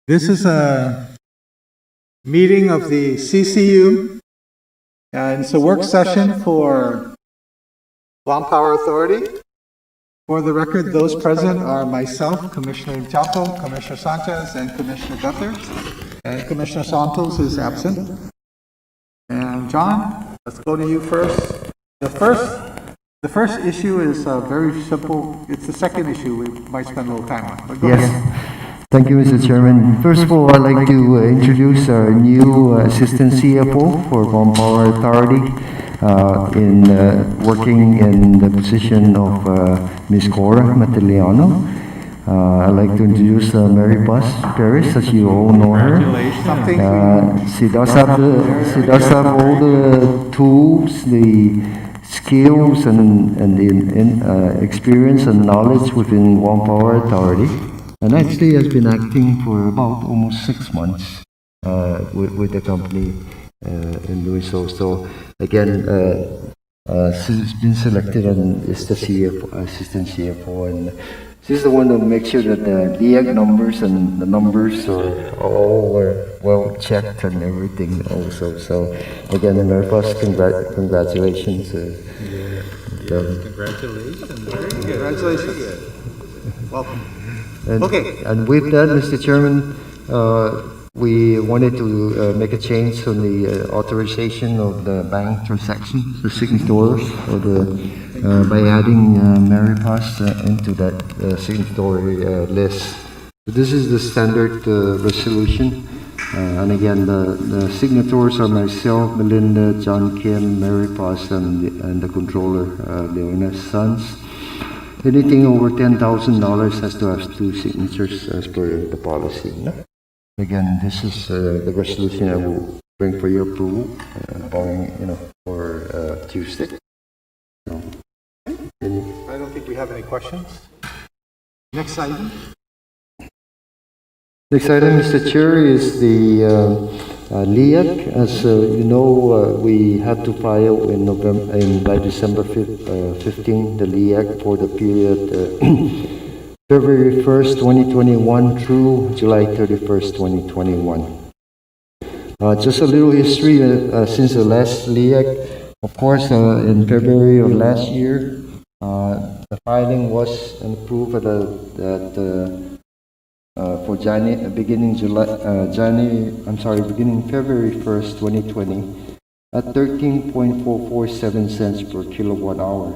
This is a meeting of the CCU, and it's a work session for Guam Power Authority. For the record, those present are myself, Commissioner Chapo, Commissioner Sanchez, and Commissioner Guthers. And Commissioner Santos is absent. And John, let's go to you first. The first issue is very simple. It's the second issue we might spend a little time on. But go ahead. Thank you, Mr. Chairman. First of all, I'd like to introduce our new Assistant CFO for Guam Power Authority, working in the position of Ms. Cora Matiliano. I'd like to introduce Mary Bus Paris, as you all know her. She does have all the tools, the skills, and the experience and knowledge within Guam Power Authority. And actually has been acting for about almost 6 months with the company in doing so. So again, she's been selected and is the CFO, assistant CFO, and she's the one to make sure that the LEAG numbers and the numbers are all well checked and everything also. So again, Mary First, congratulations. Congratulations. Very good. Congratulations. Welcome. And with that, Mr. Chairman, we wanted to make a change on the authorization of the bank transactions, the signatories, by adding Mary Paz into that signatory list. So this is the standard resolution. And again, the signatories are myself, Melinda, John Kim, Mary Paz, and the controller, Leona's sons. Anything over $10,000 has to have 2 signatures as per the policy. No? Again, this is the resolution I will bring for your approval, for Tuesday. So, I don't think we have any questions. Next item. Next item, Mr. Chair, is the LEAG. As you know, we had to file by December 15, the LEAG for the period February 1st, 2021 through July 31st, 2021. Just a little history since the last LEAG. Of course, in February of last year, the filing was approved for beginning February 1st, 2020, at 13.447 cents per kilowatt hour.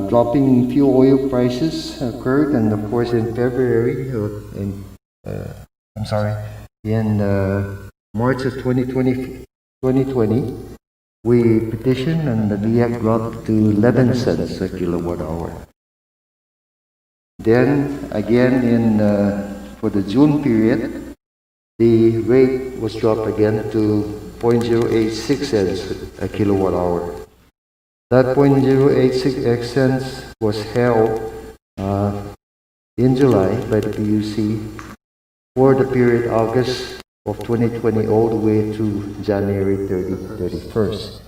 Dropping fuel oil prices occurred, and of course in February, in March of 2020, we petitioned, and the LEAG dropped to 11 cents a kilowatt hour. Then again for the June period, the rate was dropped again to 0.086 cents a kilowatt hour. That 0.086 cents was held in July by the PUC for the period August of 2020 all the way to January 31st.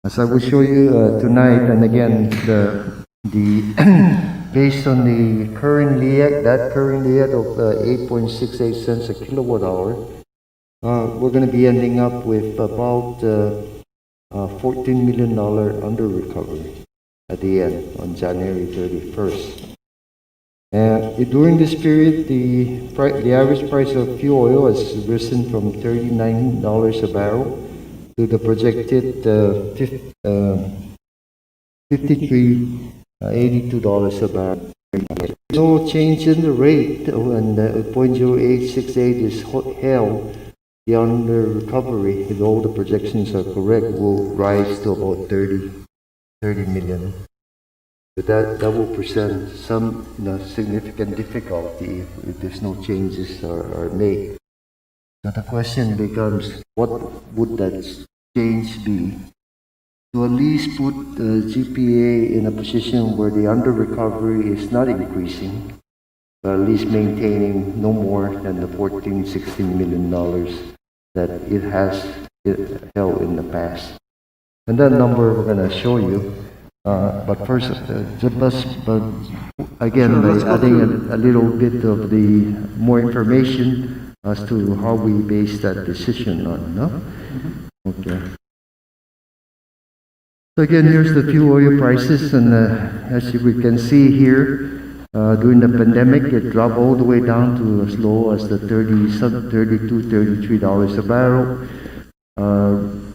As I will show you tonight, and again, based on the current LEAG, of 8.68 cents a kilowatt hour, we're going to be ending up with about $14 million under recovery at the end on January 31st. During this period, the average price of fuel oil has risen from $39 a barrel to the projected $82 a barrel. No change in the rate, and 0.0868 is held. The under recovery, if all the projections are correct, will rise to about 30 million. But that will present some significant difficulty if there's no changes are made. So the question becomes, what would that change be? To at least put the GPA in a position where the under recovery is not increasing, but at least maintaining no more than the $16 million that it has held in the past. And that number we're going to show you But first, but again, by adding a little bit of the more information as to how we base that decision on, no? Okay. So again, here's the fuel oil prices, and as we can see here, during the pandemic, it dropped all the way down to as low as the $32, $33 a barrel.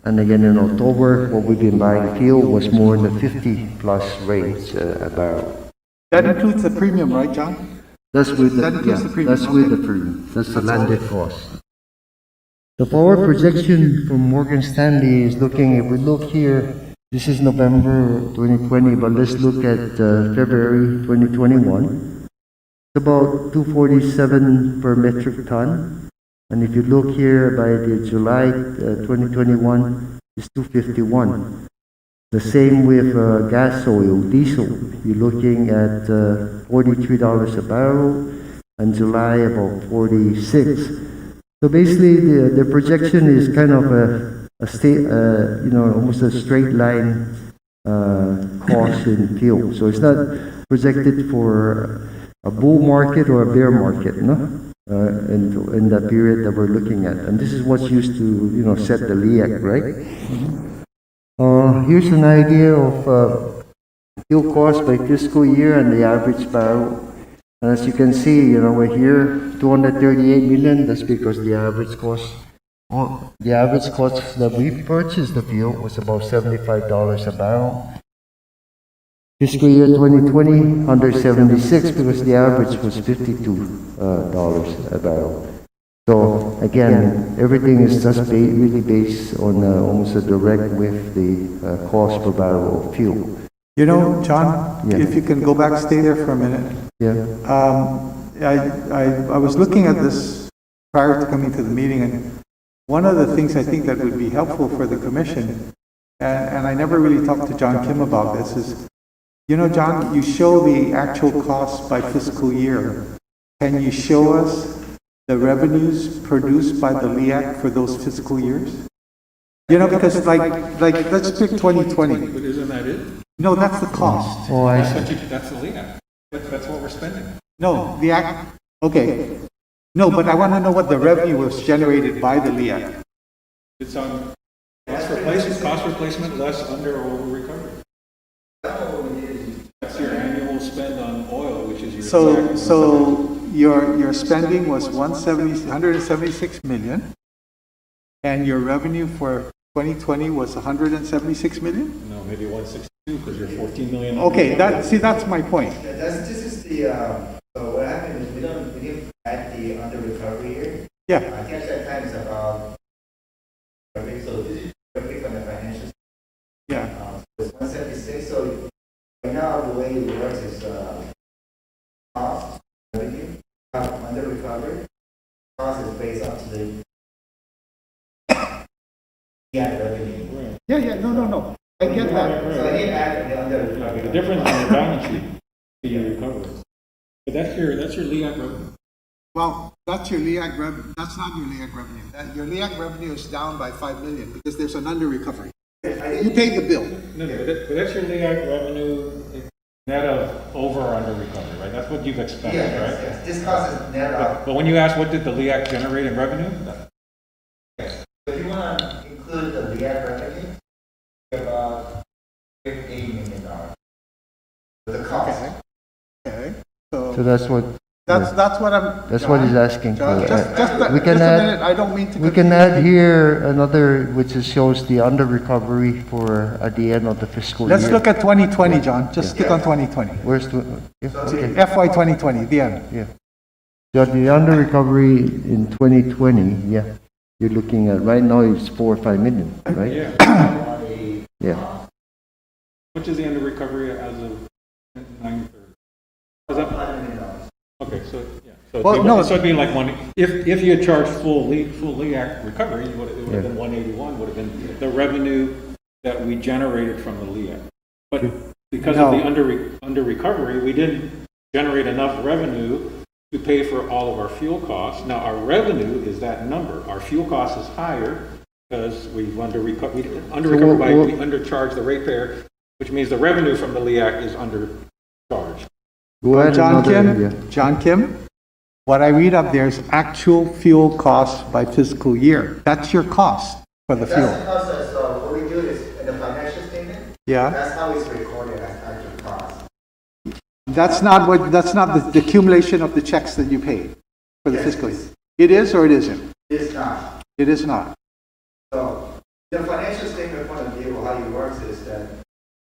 And again, in October, what we've been buying fuel was more in the 50+ range a barrel. That includes the premium, right, John? That's with the, That includes the premium, that's with okay. the premium. That's the landed cost. The forward projection from Morgan Stanley is looking, if we look here, this is November 2020, but let's look at February 2021. It's about 247 per metric ton. And if you look here by the July 2021, it's 251. The same with gas oil, diesel. You're looking at $43 a barrel, and July about 46. So basically, the projection is kind of almost a straight line cost in fuel. So it's not projected for a bull market or a bear market, no? In the period that we're looking at. And this is what's used to, set the LEAC, right? Here's an idea of fuel cost by fiscal year and the average barrel. And as you can see, we're here, 238 million. That's because the average cost that we purchased the fuel was about $75 a barrel. Fiscal year 2020, under 76, because the average was $52 a barrel. So again, everything is just really based on almost a direct with the cost per barrel of fuel. John, Yeah. if you can go back, stay there for a minute. Yeah. I was looking at this prior to coming to the meeting, and one of the things I think that would be helpful for the commission, and I never really talked to John Kim about this, is John, you show the actual costs by fiscal year. Can you show us the revenues produced by the LEAC for those fiscal years? Because like let's pick 2020. But isn't that it? No, that's the cost. Oh, I see. That's the LEAC. That's what we're spending. No, okay. No, but I want to know what the revenue was generated by the LEAC. It's on cost replacement less under or over recovery. That's your annual spend on oil, which is your So your spending was 176 million, and your revenue for 2020 was 176 million? No, maybe 162 because you're 14 million. Okay, that's my point. This is the, so what happened is we didn't add the under recovery here. Yeah. I guess that time is about, perfect, so this is perfect on the financial. Yeah. So it's 176, so right now the way it works is, cost, revenue, under recovery, cost is based up to the revenue. Yeah, no. I get that. So I didn't add the under recovery. The difference in your balance sheet is your recovery. But that's your LEAC revenue. Well, that's your LEAC revenue. That's not your LEAC revenue. Your LEAC revenue is down by 5 million because there's an under recovery. You paid the bill. No, but that's your LEAC revenue net of over or under recovery, right? That's what you've expected, right? Yes. This cost is net of. But when you ask what did the LEAC generate in revenue? Yes. So if you want to include the LEAC revenue, about $58 million. The cost. Okay. So that's what. That's what I'm. That's what he's asking John, for. just We can a add- minute. I don't mean to. We can add here another, which shows the under recovery for at the end of the fiscal year. Let's look at 2020, John. Just stick on 2020. Where's the, yeah, okay, FY 2020, the end. yeah. So the under recovery in 2020, yeah, you're looking at, right now it's 4 or 5 million, right? Yeah. Yeah. Which is the under recovery as of 9/3? Okay, so yeah. So Well, no. so it'd be like if you had charged full LEAC recovery, it would have been 181. Would have been the revenue that we generated from the LEAC. But because of the under recovery, we didn't generate enough revenue to pay for all of our fuel costs. Now our revenue is that number. Our fuel cost is higher because we've we undercharged the ratepayer which means the revenue from the LEAC is undercharged. Go ahead, John another- yeah. Kim, John Kim, what I read up there is actual fuel costs by fiscal year. That's your cost for the That's fuel. the process, what we do is, in the financial statement, Yeah? that's how it's recorded as actual cost. That's not the accumulation of the checks that you paid for the Yes. fiscal year. It is or it isn't? It's not. It is not. So, the financial statement point of view, how it works is that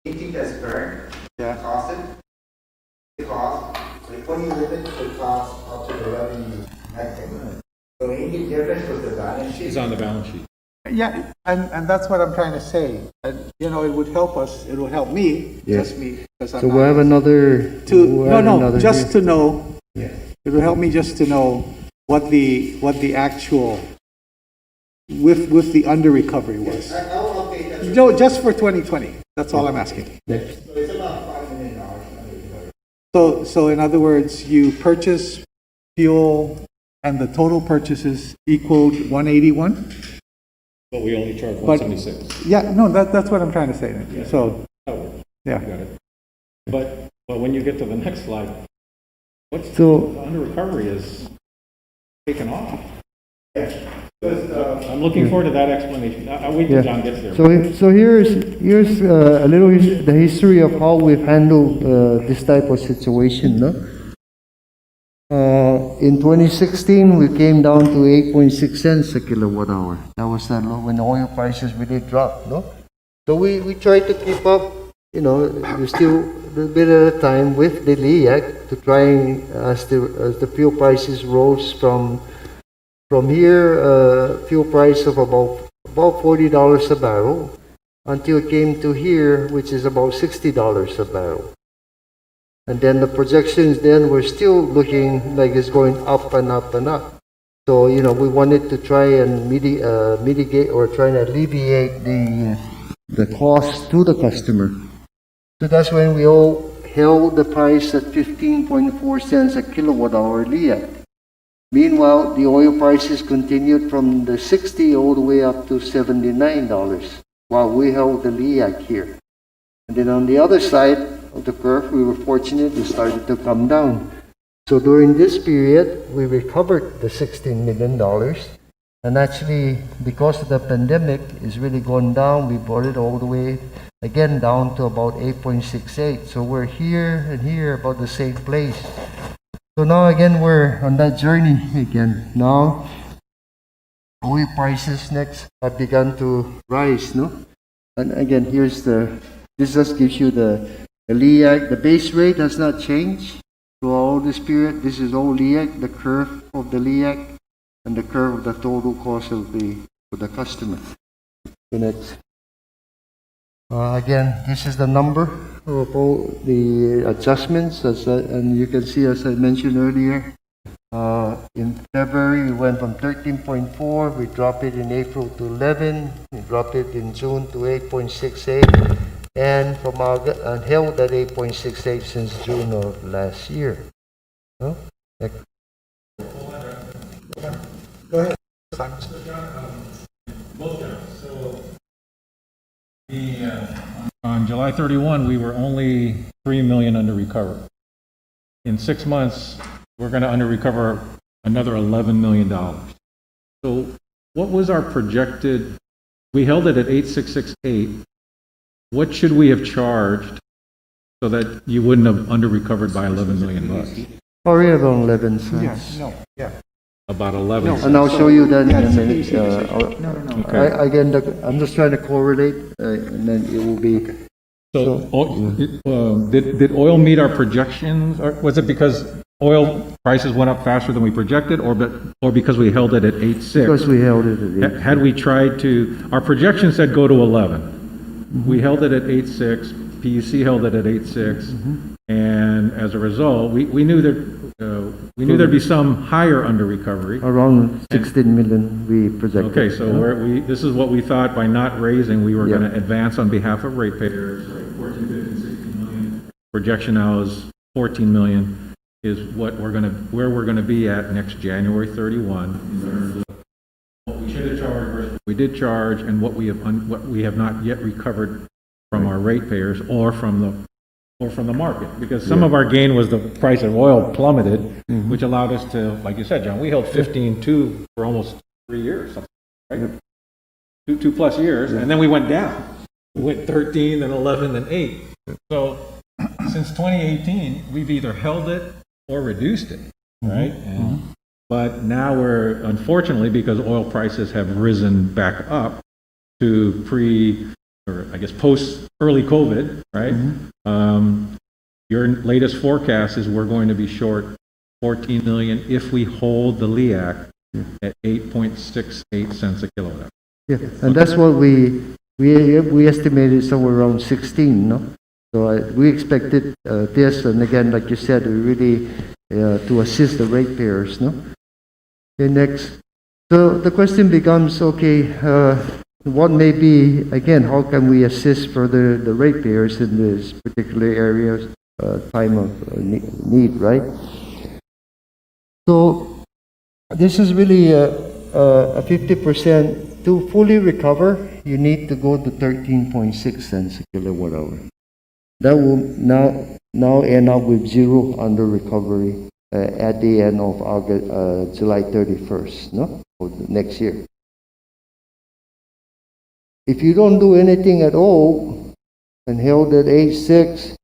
anything that's burned, Yeah. costed, the cost, like when you limit the cost up to the revenue estimate. So any difference with the balance sheet? It's on the balance sheet. Yeah, and that's what I'm trying to say. And, you know, it would help us, it would help me, Yeah. just me, because I'm So not. we'll have another. we'll add another Just here. to know, Yeah. it will help me just to know what the actual, with the under recovery was. I'll update that. No, just for 2020, that's all I'm asking. So it's about $5 million under recovery. So in other words, you purchase fuel and the total purchases equaled 181? But we only charge But- 176. Yeah, no, that's what I'm trying to say. So, That works. yeah. You got it. But when you get to the next slide, what's So- the under recovery is taken off. Yeah. Because, I'm looking forward to that explanation. I'll wait Yeah. till John gets there. So here's a little the history of how we've handled this type of situation. No? In 2016, we came down to 8.6 cents a kilowatt hour. That was that low when oil prices really dropped. No, so we tried to keep up. You know, we're still a little bit at a time with the LEAC to try and, as the fuel prices rose from here, fuel price of about $40 a barrel until it came to here, which is about $60 a barrel. And then the projections then were still looking like it's going up and up and up. So, you know, we wanted to try and mitigate or try and alleviate the cost to the customer. So that's when we all held the price at 15.4 cents a kilowatt hour LEAC. Meanwhile, the oil prices continued from the 60 all the way up to $79 while we held the LEAC here. And then on the other side of the curve, we were fortunate, it started to come down. So during this period, we recovered the $16 million. And actually, because of the pandemic, it's really gone down. We brought it all the way, again, down to about 8.68. So we're here and here, about the same place. So now again, we're on that journey again. Now, oil prices next have begun to rise, no? And again, this just gives you the LEAC. The base rate has not changed through all this period. This is all LEAC, the curve of the LEAC, and the curve of the total cost for the customer. So next. Again, this is the number of all the adjustments, and you can see, as I mentioned earlier, in February we went from 13.4, we dropped it in April to 11, we dropped it in June to 8.68, and from August, and held at 8.68 since June of last year. No? Go ahead. On July 31, we were only 3 million under recover. In 6 months, we're going to under recover another $11 million. So what was our projected, we held it at 8,668. What should we have charged so that you wouldn't have under recovered by 11 million bucks? Already about 11 cents. Yes, no, yeah. About 11. And I'll show you that in a Yes, minute. no. Okay. Again, I'm just trying to correlate, and then it will be. So, did oil meet our projections, or was it because oil prices went up faster than we projected, or because we held it at 8.6? Because we held it at 8. Had we tried to, our projection said go to 11. We held it at 8.6, PUC held it at 8.6, and as a result, we knew there'd be some higher under recovery. Around 16 million we projected. Okay, so this is what we thought by not raising, we were Yeah. going to advance on behalf of ratepayers, like 14, 15, 16 million. Projection now is 14 million is where we're going to be at next January 31 in terms of what we should have charged versus what we did charge and what we have not yet recovered from our ratepayers or from the market, because some of our gain was the price of oil plummeted, which allowed us to, like you said, John, we held 15.2 for almost 3 years, right? Two plus years, and then we went down. We went 13, then 11, then 8. So since 2018, we've either held it or reduced it, right? But now we're, unfortunately, because oil prices have risen back up to post early COVID, right? Your latest forecast is we're going to be short 14 million if we hold the LEAC at 8.68 cents a kilowatt hour. Yeah, and that's what we estimated somewhere around 16, no? So we expected this, and again, like you said, we really to assist the ratepayers, no? Okay, next. So the question becomes, okay, what may be, again, how can we assist further the ratepayers in this particular area, time of need, right? So this is really a 50%. To fully recover, you need to go to 13.6 cents a kilowatt hour. That will now end up with zero under recovery at the end of July 31st, no? For the next year. If you don't do anything at all and held at 8.6,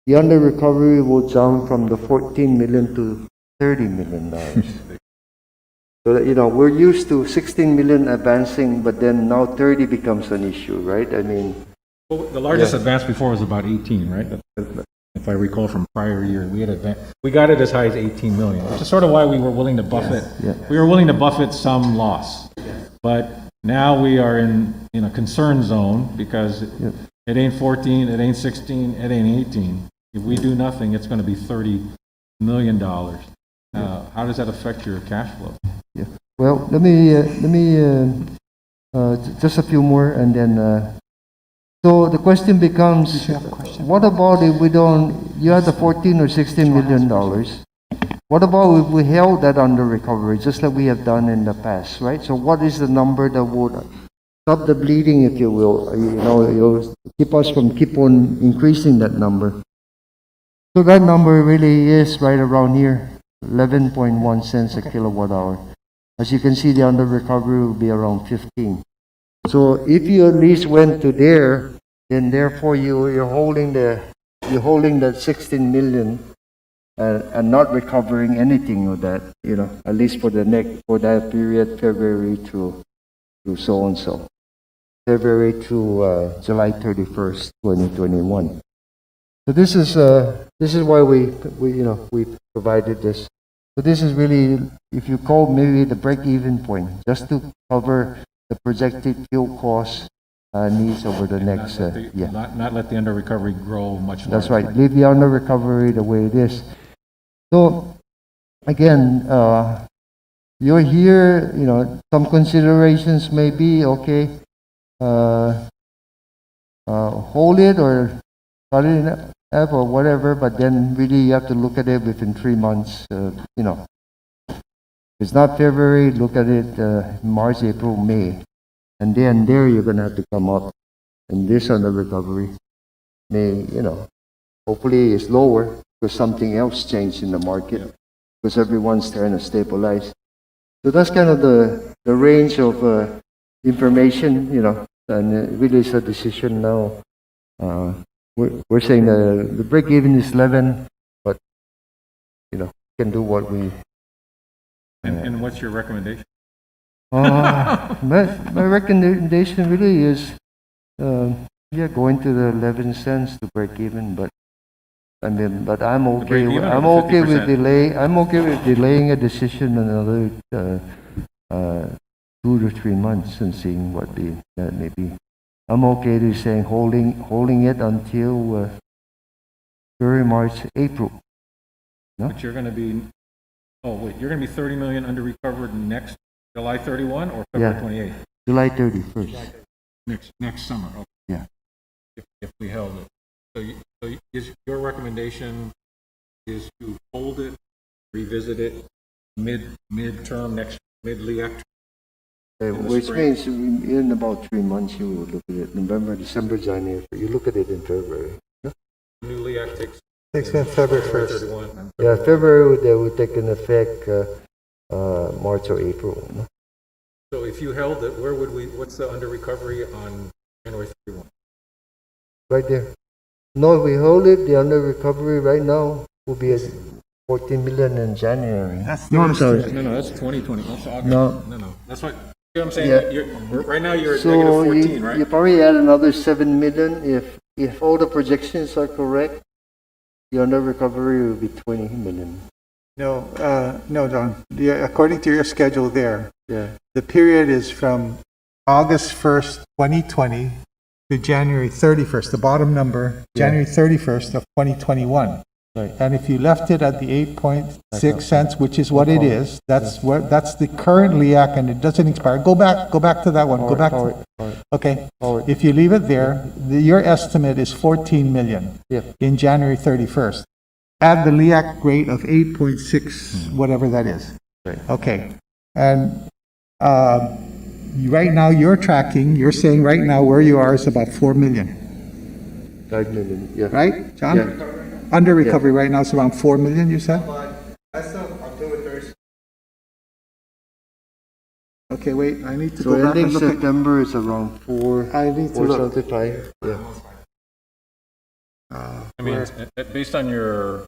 the under recovery will jump from the 14 million to $30 million. So that, we're used to 16 million advancing, but then now 30 becomes an issue, right? I mean, well, the largest advance before was about 18, right? If I recall from prior year, we got it as high as 18 million, which is sort of why we were willing to buffet. Yeah. We were willing to buffet some loss, but now we are in a concern zone because it ain't 14, it ain't 16, it ain't 18. If we do nothing, it's going to be $30 million. How does that affect your cash flow? Yeah. Well, let me just a few more, and then. So the question becomes, what about if we don't? You had the 14 or 16 million dollars. What about if we held that under recovery, just like we have done in the past, right? So what is the number that would stop the bleeding, if you will? You'll keep us from keep on increasing that number. So that number really is right around here, 11.1 cents a kilowatt hour. As you can see, the under recovery will be around 15. So if you at least went to there, then therefore you're holding that 16 million and not recovering anything of that, at least for that period, February to so and so, February to July 31st, 2021. So this is why we provided this. So this is really, if you call maybe the break-even point, just to cover the projected fuel cost needs over the next not let the under recovery grow much more. That's right. Leave the under recovery the way it is. So again, you're here. Some considerations may be okay. Hold it or cut it up or whatever, but then really you have to look at it within 3 months. It's not February, look at it March, April, May. And then there you're going to have to come up. And this under recovery may, hopefully it's lower because something else changed in the market because everyone's trying to stabilize. So that's kind of the range of information, and it really is a decision now. We're saying the break-even is 11, but, can do what we... And what's your recommendation? My recommendation really is, going to the 11 cents to break even. But I'm okay. I'm okay with delay. I'm okay with delaying a decision another 2 to 3 months and seeing what that may be. I'm okay to saying holding it until February, March, April. No? But you're going to be. Oh wait, you're going to be 30 million under recovered next July 31 or February 28th? July 31st. Next summer. Okay. Yeah. If we held it, so your recommendation is to hold it, revisit it mid-term next mid-LEAC in the Which spring. means in about 3 months you will look at it. November, December, January. You look at it in February. New LEAC takes Takes in February 1st. 31. Yeah, February that will take an effect March or April. No? So if you held it, where would we, what's the under recovery on January 31? Right there. No, if we hold it, the under recovery right now will be at 14 million in January. No, I'm sorry. No, that's 2020, that's August. No. No, that's what, you know what I'm saying? Yeah. Right now you're at So negative 14, you right? probably add another 7 million if all the projections are correct. The under recovery will be 20 million. No, John. According to your schedule there, Yeah. the period is from August 1st, 2020 to January 31st, the bottom number, January 31st of 2021. Right. And if you left it at the 8.6 cents, which is what it is, that's the current LEAC and it doesn't expire. Go back to that one. Go back. Okay. If you leave it there, your estimate is 14 million Yeah. in January 31st. Add the LEAC rate of 8.6, whatever that is. Right. Okay. And right now you're saying right now where you are is about 4 million, 5 million. Yeah. right, John? Yeah. Under recovery right now is around 4 million, you said? But as of October 1st, Okay, wait, I need to So go back ending and look at, September is around 4, I need to look. 475. Yeah. I mean, based on your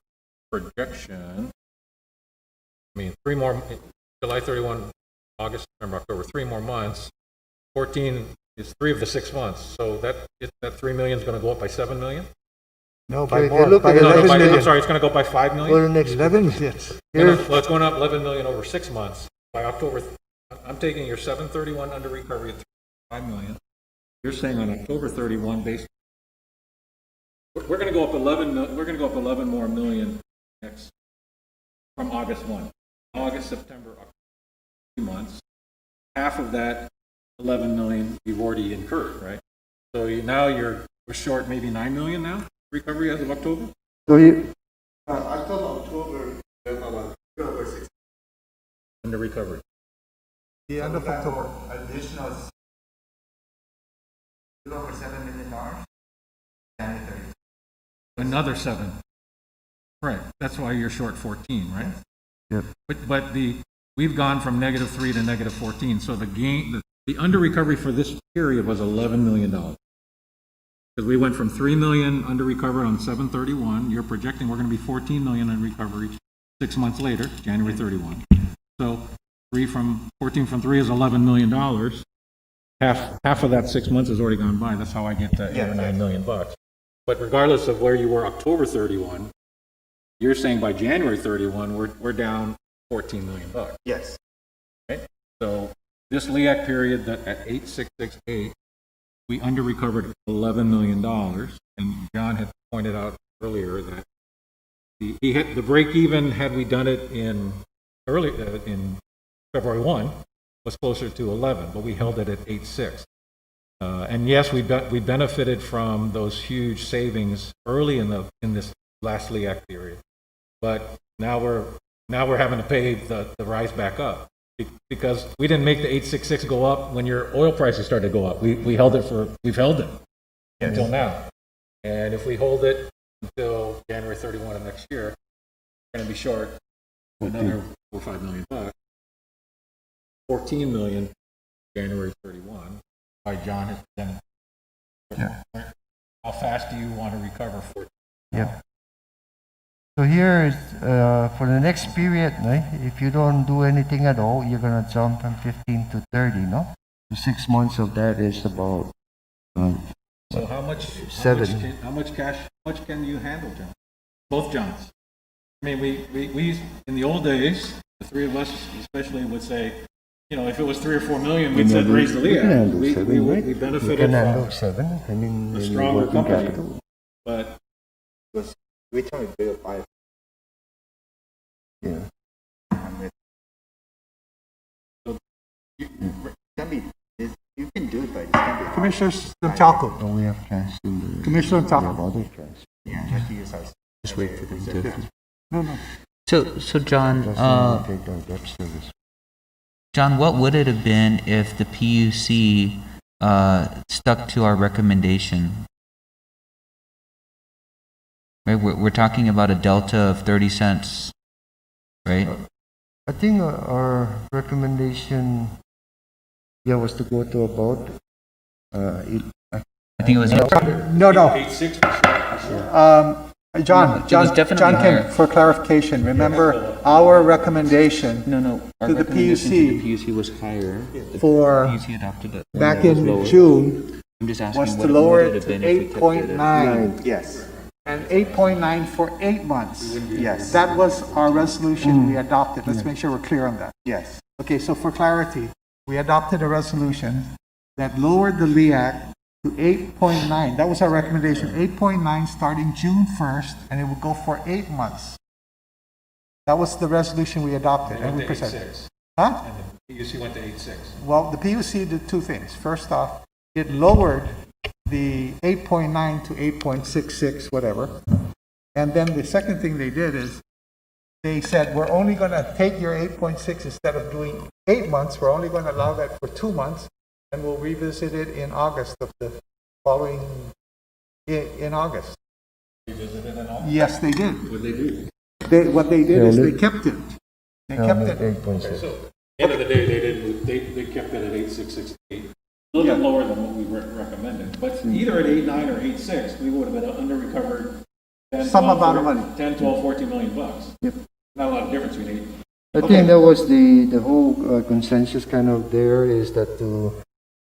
projection, I mean, July 31, August, September, October, 3 more months. 14 is 3 of the 6 months. So that 3 million is going to go up by 7 million? No, by Okay, more, look by at it. 11 I'm million. sorry, it's going to go up by 5 million? For the next 11 million. Well, it's going up 11 million over 6 months. By October, I'm taking your 731 under recovery at 5 million. You're saying on October 31, we're going to go up 11. We're going to go up 11 more million next from August 1. August, September, October, 2 months. Half of that 11 million you've already incurred, right? So now we're short maybe 9 million now recovery as of October So you, October, October 6th. under recovery. The end of October. Additional, over $7 million, January 30th. Another 7. Right. That's why you're short 14, right? Yep. But we've gone from -3 to -14. So the under recovery for this period was $11 million. Because we went from 3 million under recovery on 7/31. You're projecting we're going to be 14 million under recovery 6 months later, January 31. So 14 from 3 is $11 million. Half of that 6 months has already gone by. That's how I get that 8 or 9 million bucks. But regardless of where you were October 31, you're saying by January 31, we're down 14 million bucks. Yes. Right? So this LEAC period that at 8668, we under recovered $11 million. And John had pointed out earlier that he hit the break even had we done it in February 1 was closer to 11, but we held it at 8.6. And yes, we benefited from those huge savings early in this last LEAC period, but now we're having to pay the rise back up because we didn't make the 866 go up when your oil prices started to go up. We've held it until now, and if we hold it until January 31 of next year, we're going to be short another 4 or 5 million bucks. 14 million January 31. By John has presented. Yeah. How fast do you want to recover 14? yeah. So here is, for the next period, right, if you don't do anything at all, you're going to jump from 15 to 30, no? So 6 months of that is about So how much? 7. How much cash? How much can you handle, John? Both Johns. I mean, we in the old days, the three of us especially would say, you know, if it was 3 or 4 million, we'd say raise the We can handle LEAC. 7, right? We You benefited can handle from 7, I mean, a in stronger working company, capital. but We try to build 5. Yeah. You can do it, but it's going to be Commissioner Santalco. Oh, we have cash in the... Commissioner We have Santalco. other cash. you have to use our. Just wait for them to. No. So John, That's when we take our debt service. John, what would it have been if the PUC stuck to our recommendation? Right, we're talking about a delta of 30 cents, right? I think our recommendation, was to go to about, I think it was. No, no. 860, sure. John, It was John, definitely John higher. Kim, for clarification, remember our recommendation No. Our To the recommendation PUC. to the PUC was higher. The for PUC adopted it. back It was in lower. June I'm just asking was what to lower would it have to been if we kept it at- 8.9 Yes, and 8.9 for 8 months. yes, That was our resolution we adopted. Let's make sure we're clear on that. yes. Okay, so for clarity, we adopted a resolution that lowered the LEAC to 8.9. That was our recommendation, 8.9 starting June 1st, and it would go for 8 months. That was the resolution we adopted, and we Went to presented. 8.6, Huh? and the PUC went to 8.6. Well, the PUC did two things. First off, it lowered the 8.9 to 8.66, whatever. And then the second thing they did is they said, we're only going to take your 8.6 instead of doing 8 months. We're only going to allow that for 2 months, and we'll revisit it in August of the following, in August. Revisited and all. Yes, they did. What'd they do? What they did is they kept it. They kept it. 8.6. So, end of the day, they didn't, they kept it at 8.668. A little bit lower than what we recommended, but either at 8.9 or 8.6, we would have been under-recovered 10, Some 12, amount of money. 10, 12, 14 million bucks. Not a lot of difference between I think that was the whole consensus kind of there is that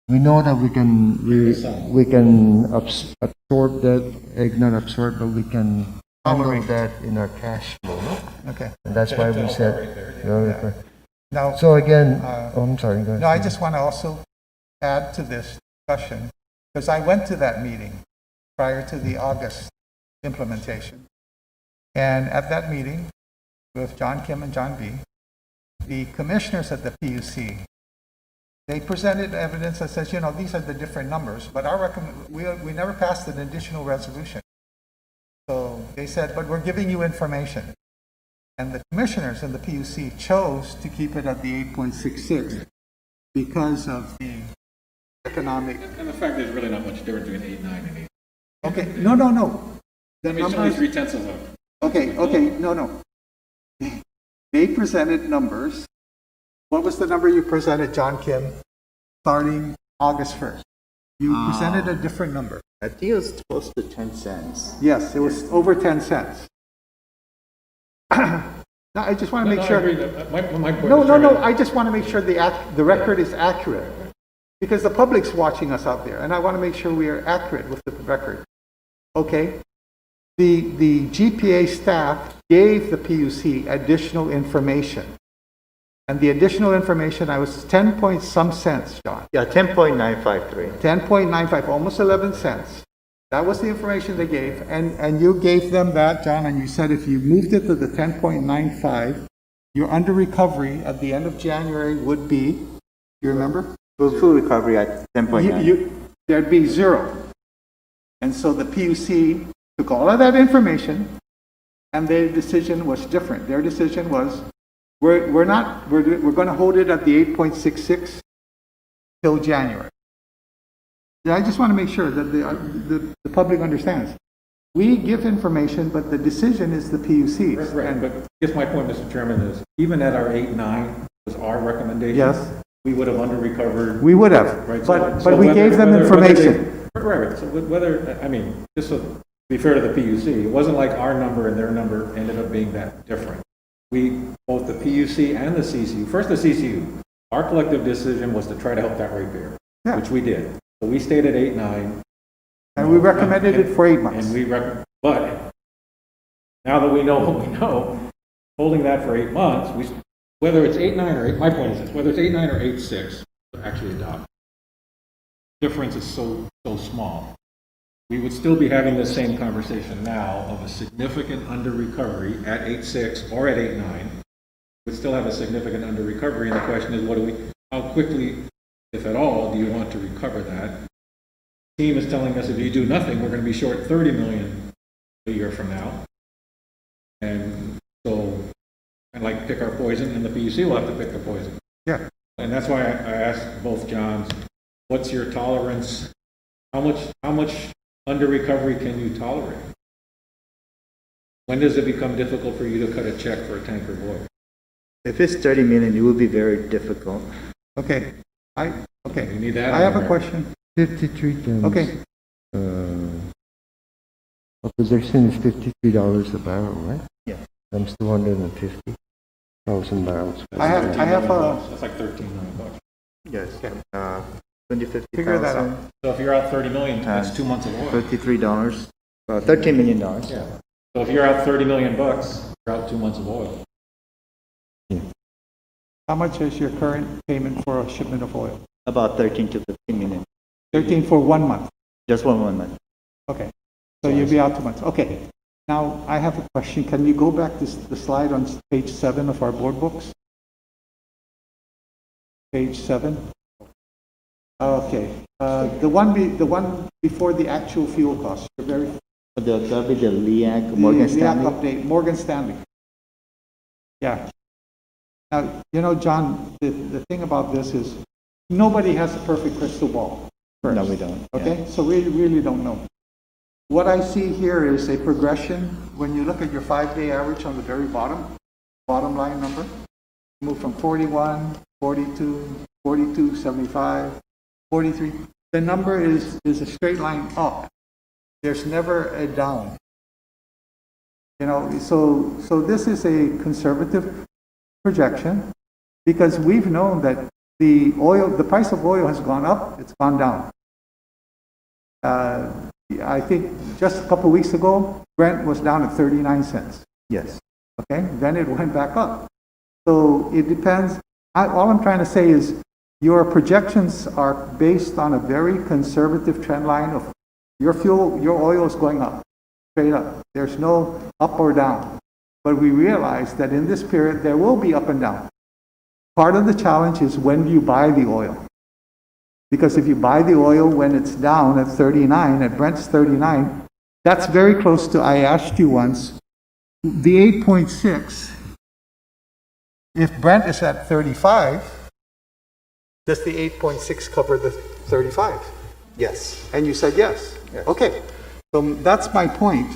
we know that we can absorb that, not absorb, but we can handle Tolerate. that in our cash flow. No? Okay. And that's why we said. Now, So again, I'm sorry. Go ahead. no, I just want to also add to this discussion, because I went to that meeting prior to the August implementation. And at that meeting with John Kim and John B., the commissioners at the PUC, they presented evidence that says, these are the different numbers, but we never passed an additional resolution. So they said, but we're giving you information. And the commissioners in the PUC chose to keep it at the 8.66 because of the economic. And the fact there's really not much difference between 8.9 and 8. Okay, no. The I mean, it's only numbers. 0.3 of a. Okay, no. They presented numbers. What was the number you presented, John Kim, starting August 1st? You presented a different number. I think it was close to 10 cents. Yes, it was over 10 cents. Now, I just want to make I sure. agree that, my point No, was no, no, Chairman, I just want to make sure the record is accurate. Because the public's watching us out there, and I want to make sure we are accurate with the record. Okay? The GPA staff gave the PUC additional information. And the additional information, I was 10 point some cents, John. Yeah, 10.953. 10.95, almost 11 cents. That was the information they gave, and you gave them that, John, and you said if you moved it to the 10.95, your under recovery at the end of January would be, you remember? Full recovery at 10.9. There'd be 0. And so the PUC took all of that information, and their decision was different. Their decision was, we're going to hold it at the 8.66 till January. Yeah, I just want to make sure that the public understands. We give information, but the decision is the PUC's. right, but I guess my point, Mr. Chairman, is even at our 8.9 was our recommendation. Yes. We would have under-recovered. We would have, Right, but we gave them information. Right, so whether, I mean, just to be fair to the PUC, it wasn't like our number and their number ended up being that different. Both the PUC and the CCU, first the CCU, our collective decision was to try to help that ratepayer, Yeah. which we did. So we stayed at 8.9. And we recommended it for 8 months. And but now that we know what we know, holding that for 8 months, whether it's 8.9 or 8, my point is this, whether it's 8.9 or 8.6, actually adopt, difference is so small. We would still be having this same conversation now of a significant under-recovery at 8.6 or at 8.9. We'd still have a significant under-recovery, and the question is, how quickly, if at all, do you want to recover that? The team is telling us if you do nothing, we're going to be short 30 million a year from now. And so I'd like to pick our poison, and the PUC will have to pick their poison. Yeah. And that's why I asked both Johns, what's your tolerance? How much under recovery can you tolerate? When does it become difficult for you to cut a check for a tanker of oil? If it's 30 million, it will be very difficult. Okay, You need that. I have a question. 53 times. Okay, Our projection is $53 a barrel, right? Yeah. Times 250,000 barrels. I have a, That's like 13 million bucks. Yes. 2050,000. Figure that out. So if you're out 30 million, that's 2 months of oil. $33. $13 million. Yeah. So if you're out 30 million bucks, you're out 2 months of oil. how much is your current payment for a shipment of oil? About 13 to 15 million. 13 for 1 month. Just one month. Okay, so you'll be out 2 months. Okay, now I have a question. Can you go back to the slide on page 7 of our board books? Page 7. Okay, the one before the actual fuel cost. That'll be the LEAC, Morgan the Stanley. update, Morgan Stanley. Yeah. Now, you know, John, the thing about this is nobody has a perfect crystal ball. First. No, we don't. Okay, so we really don't know. What I see here is a progression. When you look at your 5-day average on the very bottom line number, move from 41, 42, 42, 75, 43. The number is a straight line up. There's never a down. You know, so this is a conservative projection because we've known that the price of oil has gone up, it's gone down. I think just a couple of weeks ago, Brent was down at 39 cents. Yes. Okay, then it went back up. So it depends. All I'm trying to say is your projections are based on a very conservative trend line of your oil is going up, straight up. There's no up or down. But we realize that in this period, there will be up and down. Part of the challenge is when do you buy the oil? Because if you buy the oil when it's down at 39, at Brent's 39, that's very close to, I asked you once, the 8.6. If Brent is at 35, does the 8.6 cover the 35? Yes. And you said yes. Yes. Okay, so that's my point.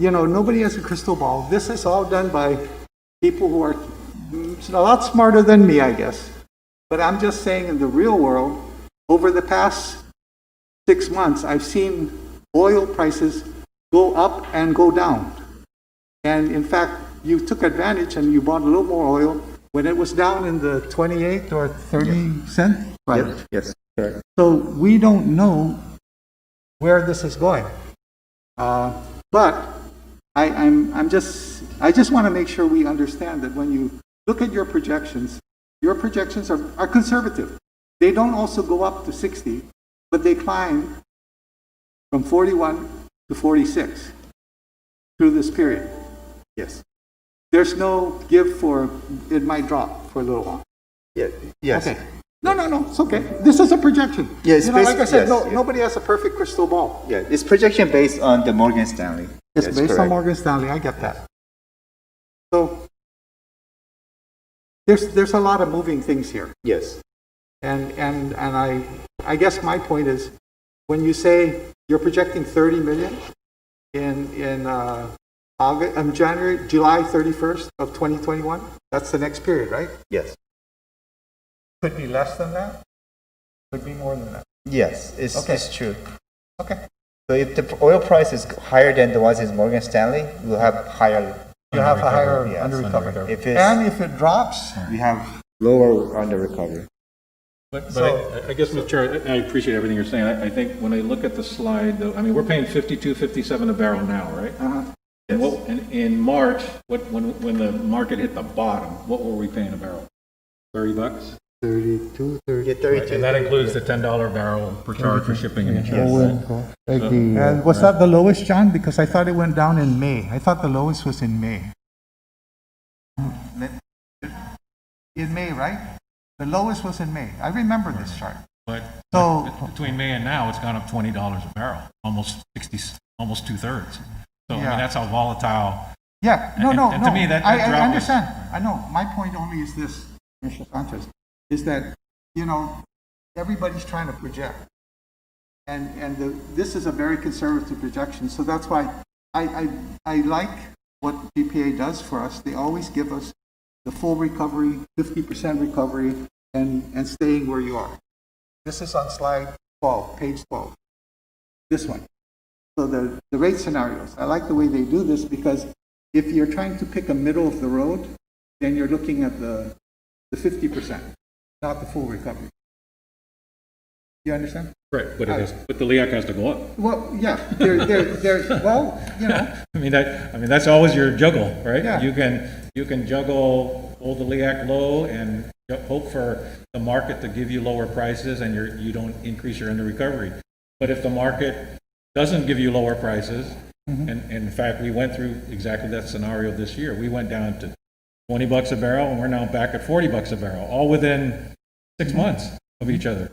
You know, nobody has a crystal ball. This is all done by people who are a lot smarter than me, I guess. But I'm just saying in the real world, over the past 6 months, I've seen oil prices go up and go down. And in fact, you took advantage and you bought a little more oil when it was down in the 28 or 30 cent. Right. Yes. Correct. So we don't know where this is going. But I just want to make sure we understand that when you look at your projections are conservative. They don't also go up to 60, but they climb from 41 to 46 through this period. Yes. There's no give for, it might drop for a little while. Yeah. Yes. Okay. No, it's okay. This is a projection. Yeah, it's you know, like I said, yes, yeah. Nobody has a perfect crystal ball. Yeah. It's projection based on the Morgan Stanley. It's That's based on correct. Morgan Stanley. I get that. So there's a lot of moving things here, Yes. and I guess my point is when you say you're projecting 30 million in July 31st of 2021, that's the next period, right? Yes. Could be less than that. Could be more than that. Yes. It's Okay. it's true. Okay. So if the oil price is higher than the ones in Morgan Stanley, we'll have higher. You have a higher Yes, under recovery. If it's, And if it drops, we have lower under recovery. But So- I guess, Mr. Chair, I appreciate everything you're saying. I think when I look at the slide, though, I mean, we're paying 52, 57 a barrel now, right? And in March, when the market hit the bottom, what were we paying a barrel? $30? 32, 30. Yeah, 32. And that includes the $10 barrel per charge for shipping and insurance. Like the, And was that the lowest, John? Because I thought it went down in May. I thought the lowest was in May. In May, right? The lowest was in May. I remember this chart. But So- between May and now, it's gone up $20 a barrel, almost 60, almost 2/3. So, I Yeah. mean, that's how volatile. Yeah, no. And to me, that I drop was- understand. I know. My point only is this, Mr. Sanchez. is that, everybody's trying to project. This is a very conservative projection, so that's why I like what GPA does for us. They always give us the full recovery, 50% recovery, and staying where you are. This is on slide 12, page 12. This one. So the rate scenarios. I like the way they do this because if you're trying to pick a middle of the road, then you're looking at the 50%, not the full recovery. You understand? Right, but but the LEAC has to go up. Well, yeah, well, I mean, that's always your juggle, right? Yeah. You can juggle, hold the LEAC low and hope for the market to give you lower prices and you don't increase your under recovery. But if the market doesn't give you lower prices, and in fact, we went through exactly that scenario this year. We went down to $20 a barrel and we're now back at $40 a barrel, all within 6 months of each other.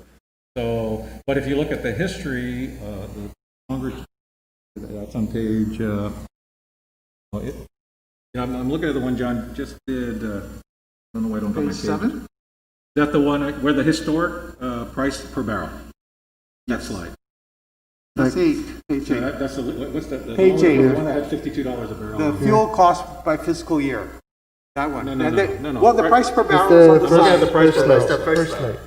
So, but if you look at the history, the Congress, that's on page, I'm looking at the one John just did, I don't know why I don't got my page page. 7? Is that the one where the historic price per barrel? That slide. That's 8, page 8. That's what's the Page one, 8. The one that had $52 a barrel. The fuel cost by fiscal year. That one. No. Well, the price per barrel is on the Look at side. the price per barrel. First slide.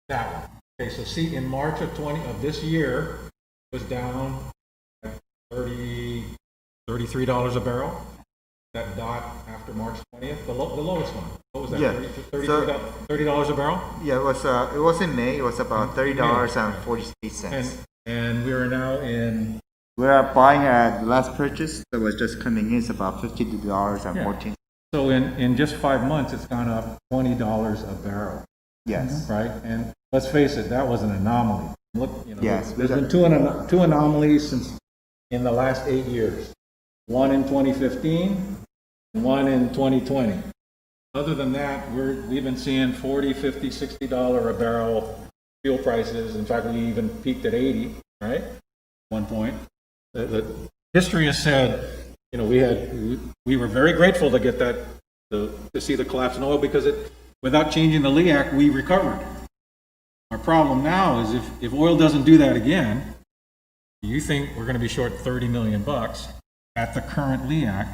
That one. Okay, so see, in March of this year, it was down at $33 a barrel. That dot after March 20th, the lowest one. What was that? Yeah. $30 a barrel? Yeah, it was in May. It was about $30.48. And we are now in, We're buying at the last purchase that was just coming in. It's about $52.14. so in just 5 months, it's gone up $20 a barrel, Yes. right? And let's face it, that was an anomaly. Look, Yes, there's been two anomalies since in the last 8 years. One in 2015, and one in 2020. Other than that, we've been seeing $40, $50, $60 a barrel fuel prices. In fact, we even peaked at 80, right? One point. The history has said, we were very grateful to get that, to see the collapse in oil because without changing the LEAC, we recovered. Our problem now is if oil doesn't do that again, you think we're going to be short $30 million at the current LEAC.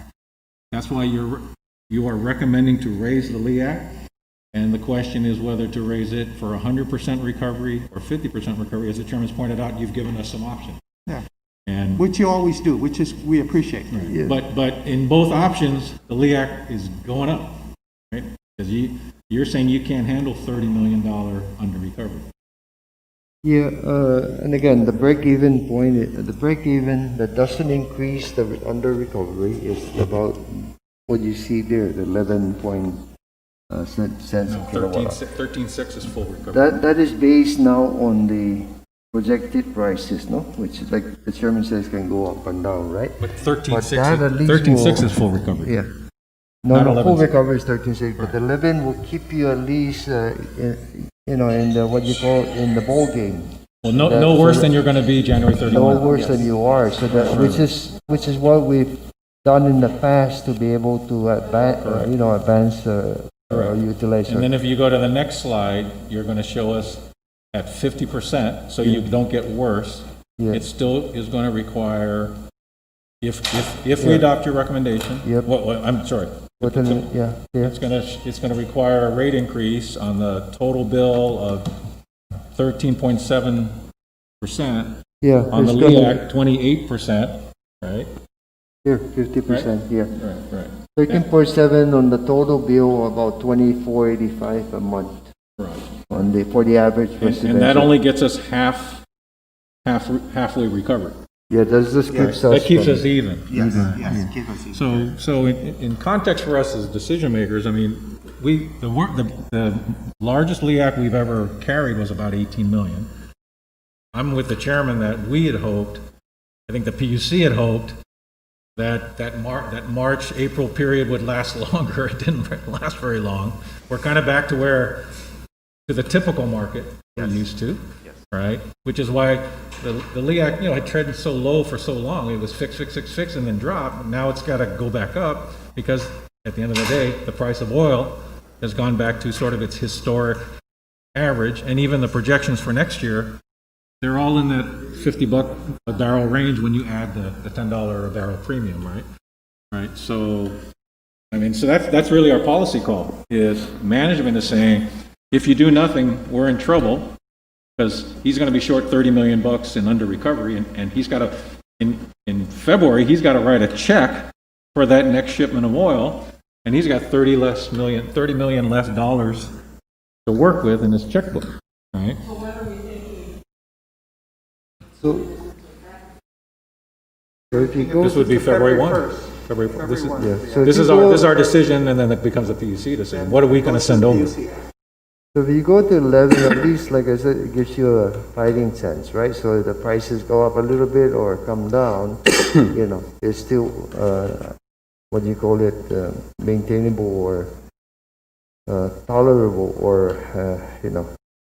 That's why you are recommending to raise the LEAC, and the question is whether to raise it for 100% recovery or 50% recovery. As the chairman's pointed out, you've given us some options. Yeah. And Which you always do, which is, we appreciate. right. But in both options, the LEAC is going up, right? Because you're saying you can't handle $30 million under recovery. Yeah, and again, the break-even point, the break-even that doesn't increase the under recovery is about what you see there, the 11 cents a kilowatt hour. 13.6 is full recovery. That is based now on the projected prices, no? Which is like the chairman says can go up and down, right? But But that at 13.6 least will- is full recovery. Yeah. No, Not full 11. recovery is 13.6, but 11 will keep you at least, in the, what you call, in the ball game. Well, no worse than you're going to be January 31. No worse than you are, so that, which is what we've done in the past to be able to advance, utilize. And then if you go to the next slide, you're going to show us at 50%, so you don't get worse. Yeah. It still is going to require, if we adopt your recommendation, Yep. I'm sorry, But then, yeah, it's going to require a rate increase on the total bill of 13.7%. yeah. On the it's gonna- LEAC, 28%, right? Here, 50%, yeah. Right. 13.7 on the total bill, about 24.85 a month Right. for the average And residential. that only gets us halfway recovered. Yeah, that just keeps us. That keeps from- us even. Yes, keep us in. So in context for us as decision makers, I mean, the largest LEAC we've ever carried was about 18 million. I'm with the chairman that we had hoped, I think the PUC had hoped, that March, April period would last longer. It didn't last very long. We're kind of back to the typical market we're used to, right? Which is why the LEAC, had traded so low for so long. It was fix, and then drop. Now it's got to go back up because at the end of the day, the price of oil has gone back to sort of its historic average, and even the projections for next year, they're all in that $50 a barrel range when you add the $10 a barrel premium, right? Right, so, I mean, so that's really our policy call, is management is saying, if you do nothing, we're in trouble, because he's going to be short $30 million in under recovery, and he's got to, in February, he's got to write a check for that next shipment of oil, and he's got $30 million less dollars to work with in his checkbook, right? So if you go, This would be February 1. 1st. February 1. This is, yeah, so this if is you go- this is our decision, and then it becomes a PUC decision. What are we going to send over? So if you go to 11, at least, like I said, it gives you a fighting chance, right? So if the prices go up a little bit or come down, you know, it's still, what do you call it, maintainable or tolerable, or, you know.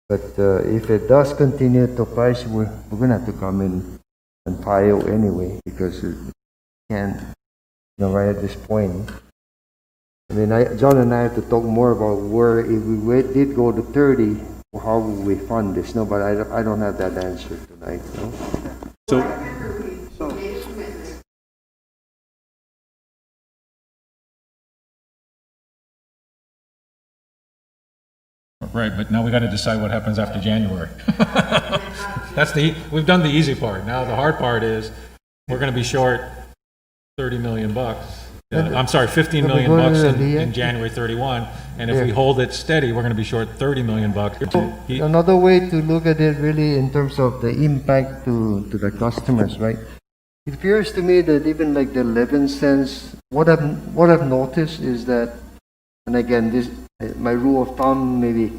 But if it does continue to price, we're going to have to come in and file anyway, because it can't, you know, right at this point. I mean, John and I have to talk more about where, if we did go to 30, how will we fund this? No, but I don't have that answer tonight, no? So, right, but now we got to decide what happens after January. We've done the easy part. Now the hard part is, we're going to be short $30 million. I'm sorry, $15 million in January 31, and if we hold it steady, we're going to be short $30 million. Another way to look at it really in terms of the impact to the customers, right? It appears to me that even like the 11 cents, what I've noticed is that, and again, this my rule of thumb maybe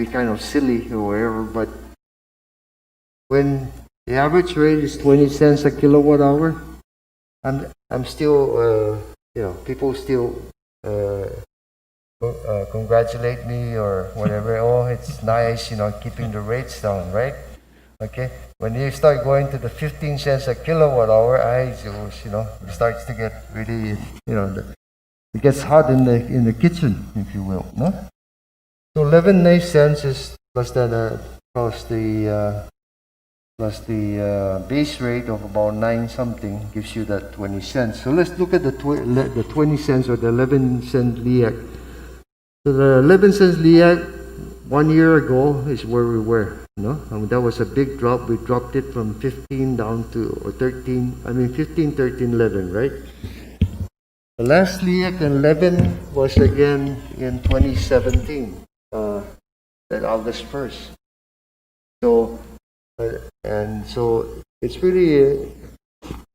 kind of silly or whatever, but when the average rate is 20 cents a kilowatt hour, I'm still, you know, people still congratulate me or whatever. Oh, it's nice, you know, keeping the rates down, right? Okay. When you start going to the 15 cents a kilowatt hour, you know, it starts to get really, you know, it gets hot in the kitchen, if you will, no? So 11 nice cents is plus the base rate of about 9 something gives you that 20 cents. So let's look at the 20 cents or the 11 cent LIAC. So the 11 cents LIAC 1 year ago is where we were, no? I mean, that was a big drop. We dropped it from 15 down to, or 13, I mean 15, 13, 11, right? The last LIAC 11 was again in 2017, that August 1st. So, and so it's really,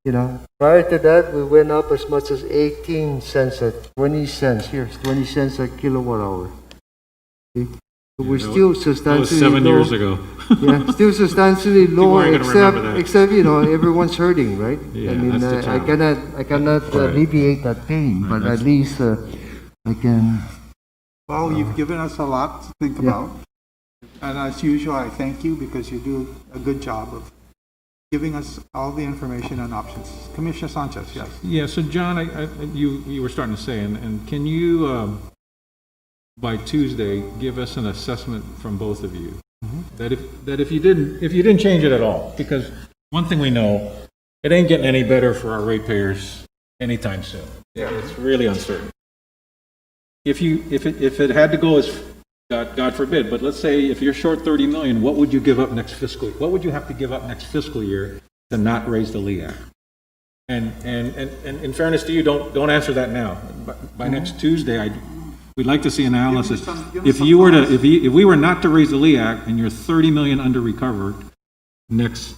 you know, prior to that, we went up as much as 18 cents at 20 cents. Here's 20 cents a kilowatt hour. See? So we're still substantially That was 7 low. years ago. Yeah, still substantially low, aren't gonna remember that. except, you know, everyone's hurting, right? Yeah, I mean, that's the I challenge. cannot alleviate that pain, but at least I can. Well, you've given us a lot to think about. And as usual, I thank you because you do a good job of giving us all the information and options. Commissioner Sanchez, yes. Yeah, so John, you were starting to say, and can you, by Tuesday, give us an assessment from both of you? That if you didn't change it at all, because one thing we know, it ain't getting any better for our ratepayers anytime soon. Yeah. It's really uncertain. If it had to go as, God forbid, but let's say if you're short 30 million, what would you give up next fiscal? What would you have to give up next fiscal year to not raise the LIAC? And in fairness to you, don't answer that now. By next Tuesday, we'd like to see analysis. Give me If we were not to raise the LIAC and you're 30 million under recovered next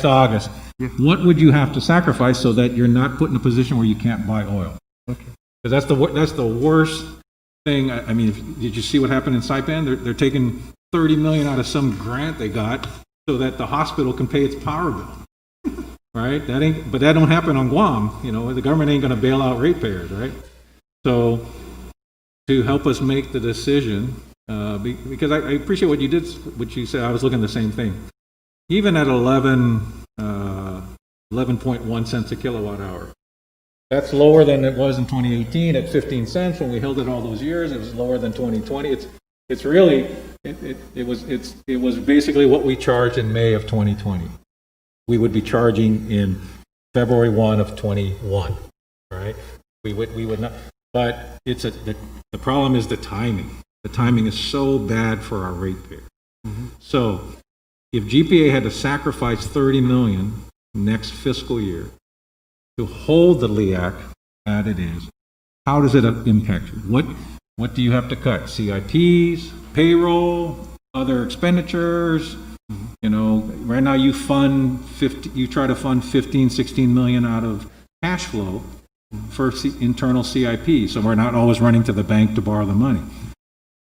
August, what would you have to sacrifice so that you're not put in a position where you can't buy oil? Okay. Because that's the worst thing. I mean, did you see what happened in Saipan? They're taking 30 million out of some grant they got so that the hospital can pay its power bill. Right? But that don't happen on Guam. You know, the government ain't going to bail out ratepayers, right? So, to help us make the decision, because I appreciate what you said. I was looking at the same thing. Even at 11.1 cents a kilowatt hour, That's lower than it was in 2018 at 15 cents when we held it all those years. It was lower than 2020. It's really, it was basically what we charged in May of 2020. We would be charging in February 1 of 21, right? We would not, but the problem is the timing. The timing is so bad for our ratepayer. So if GPA had to sacrifice 30 million next fiscal year to hold the LEAC as it is, how does it impact you? What do you have to cut? CIPs, payroll, other expenditures? You know, right now you try to fund 15, 16 million out of cash flow for internal CIP. So we're not always running to the bank to borrow the money.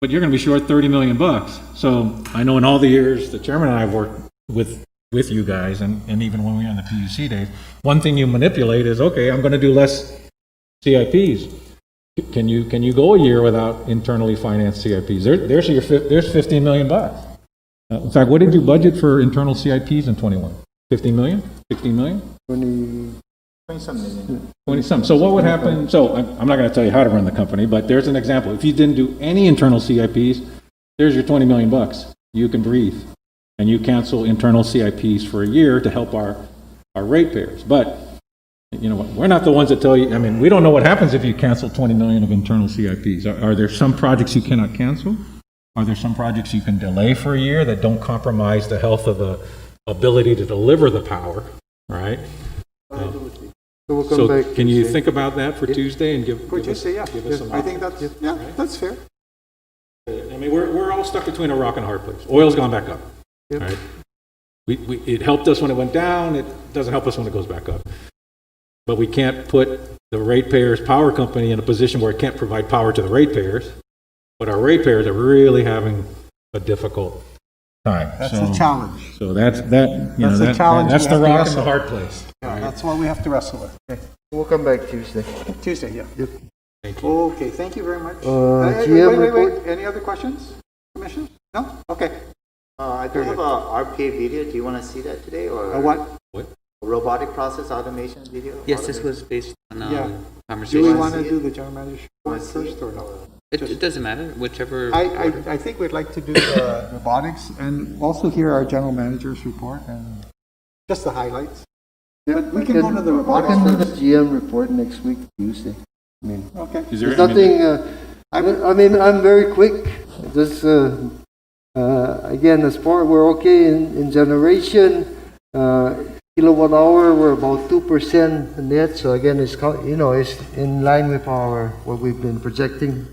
But you're going to be short 30 million bucks. So I know in all the years the chairman and I have worked with you guys, and even when we were on the PUC days, one thing you manipulate is, okay, I'm going to do less CIPs. Can you go a year without internally financed CIPs? There's 15 million bucks. In fact, what did you budget for internal CIPs in 21? 15 million? 16 million? 20 some. So what would happen? So I'm not going to tell you how to run the company, but there's an example. If you didn't do any internal CIPs, there's your 20 million bucks. You can breathe. And you cancel internal CIPs for a year to help our ratepayers. But, you know, we're not the ones that tell you, I mean, we don't know what happens if you cancel 20 million of internal CIPs. Are there some projects you cannot cancel? Are there some projects you can delay for a year that don't compromise the health of the ability to deliver the power, right? So we'll come So back can you Tuesday. think about that for Tuesday and give For us Tuesday, yeah. give us some I think options? that's fair. I mean, we're all stuck between a rock and a hard place. Oil's gone back up, right? It helped us when it went down. It doesn't help us when it goes back up. But we can't put the ratepayers' power company in a position where it can't provide power to the ratepayers. But our ratepayers are really having a difficult time. That's a challenge. So that's the challenge That's we the have to rock and wrestle. the hard place. Yeah, that's what we have to wrestle with. Okay. We'll come back Tuesday. Tuesday, yeah. Thank you. Okay, thank you very much. GM wait. report? Any other questions, Commissioner? No? Okay. I do have a RPA video. Do you want to see that today, or What? robotic process automation video? Yes, this was based on Yeah. Do conversation. we want to do the general manager report first or no? It doesn't matter, whichever. I think we'd like to do the robotics and also hear our general manager's report and just the highlights. But we can go to the I robotics can do the first. GM report next week, Tuesday. I mean, Okay. Is there, there's nothing, I mean, I'm very quick. Just, again, as far, we're okay in generation. Kilowatt hour, we're about 2% net. So again, it's, it's in line with what we've been projecting.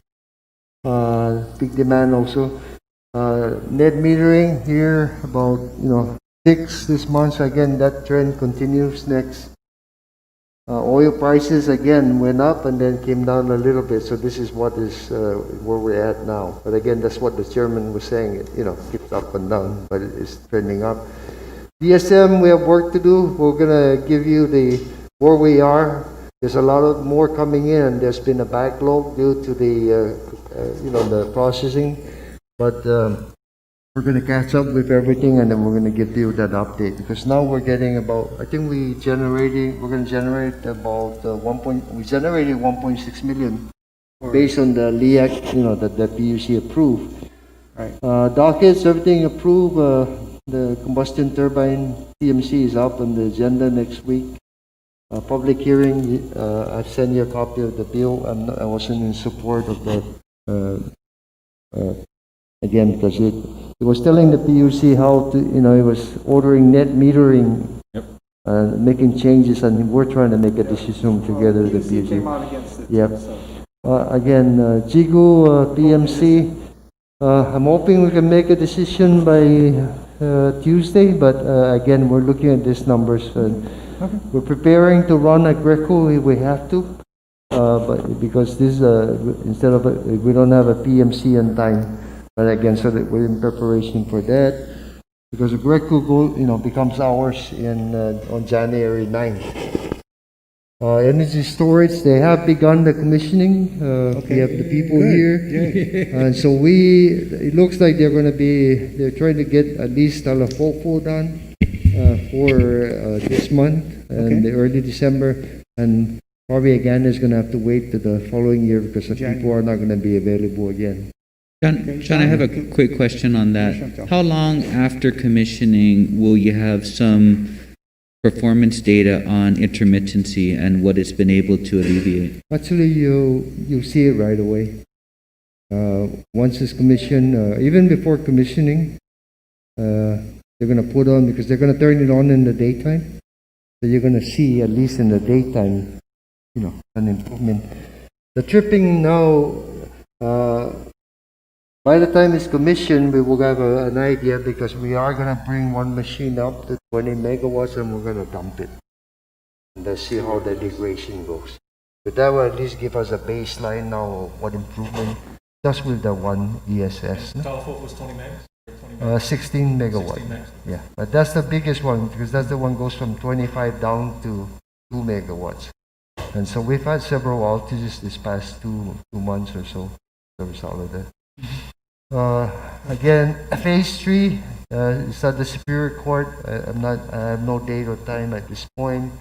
Big demand also. Net metering here, about, 6 this month. So again, that trend continues next. Oil prices again went up and then came down a little bit. So this is what is where we're at now. But again, that's what the chairman was saying. It keeps up and down, but it's trending up. DSM, we have work to do. We're gonna give you where we are. There's a lot of more coming in. There's been a backlog due to the processing, but we're going to catch up with everything, and then we're going to give you that update, because now we're getting about, I think we're going to generate about we generated 1.6 million based on the LEAC, that the PUC approved. Right. Dockets, everything approved. The combustion turbine TMC is up on the agenda next week. Public hearing, I've sent you a copy of the bill. I wasn't in support of that. Again, because it was telling the PUC how to, it was ordering net metering, making changes, and we're trying to make a decision together with the PUC came PUC. out against it. Yep. So. Again, JIGU, PMC, I'm hoping we can make a decision by Tuesday, but again, we're looking at these numbers. We're preparing to run a Greco if we have to. But because this, instead of, we don't have a PMC on time. But again, so that we're in preparation for that. Because the Greco becomes ours on January 9th. Energy storage, they have begun the commissioning. We have the people here. And so it looks like they're trying to get at least Talafofo done for this month and the early December. And Probably again is gonna have to wait to the following year because the people are not gonna be available again. John, I have a quick question on that. How long after commissioning will you have some performance data on intermittency and what it's been able to alleviate? Actually, you see it right away. Once it's commissioned, even before commissioning, they're gonna put on, because they're gonna turn it on in the daytime. So you're gonna see, at least in the daytime, an improvement. The tripping now, by the time it's commissioned, we will have an idea, because we are gonna bring one machine up to 20 megawatts and we're gonna dump it. And let's see how the degradation goes. But that will at least give us a baseline now of what improvement, just with the one ESS. No? Telephone was 20 megs? 16 megawatt. 16 megs. Yeah, but that's the biggest one, because that's the one goes from 25 down to 2 megawatts. And so we've had several outages this past two months or so as a result of that. Again, phase 3 is at the Superior Court. I have no date or time at this point.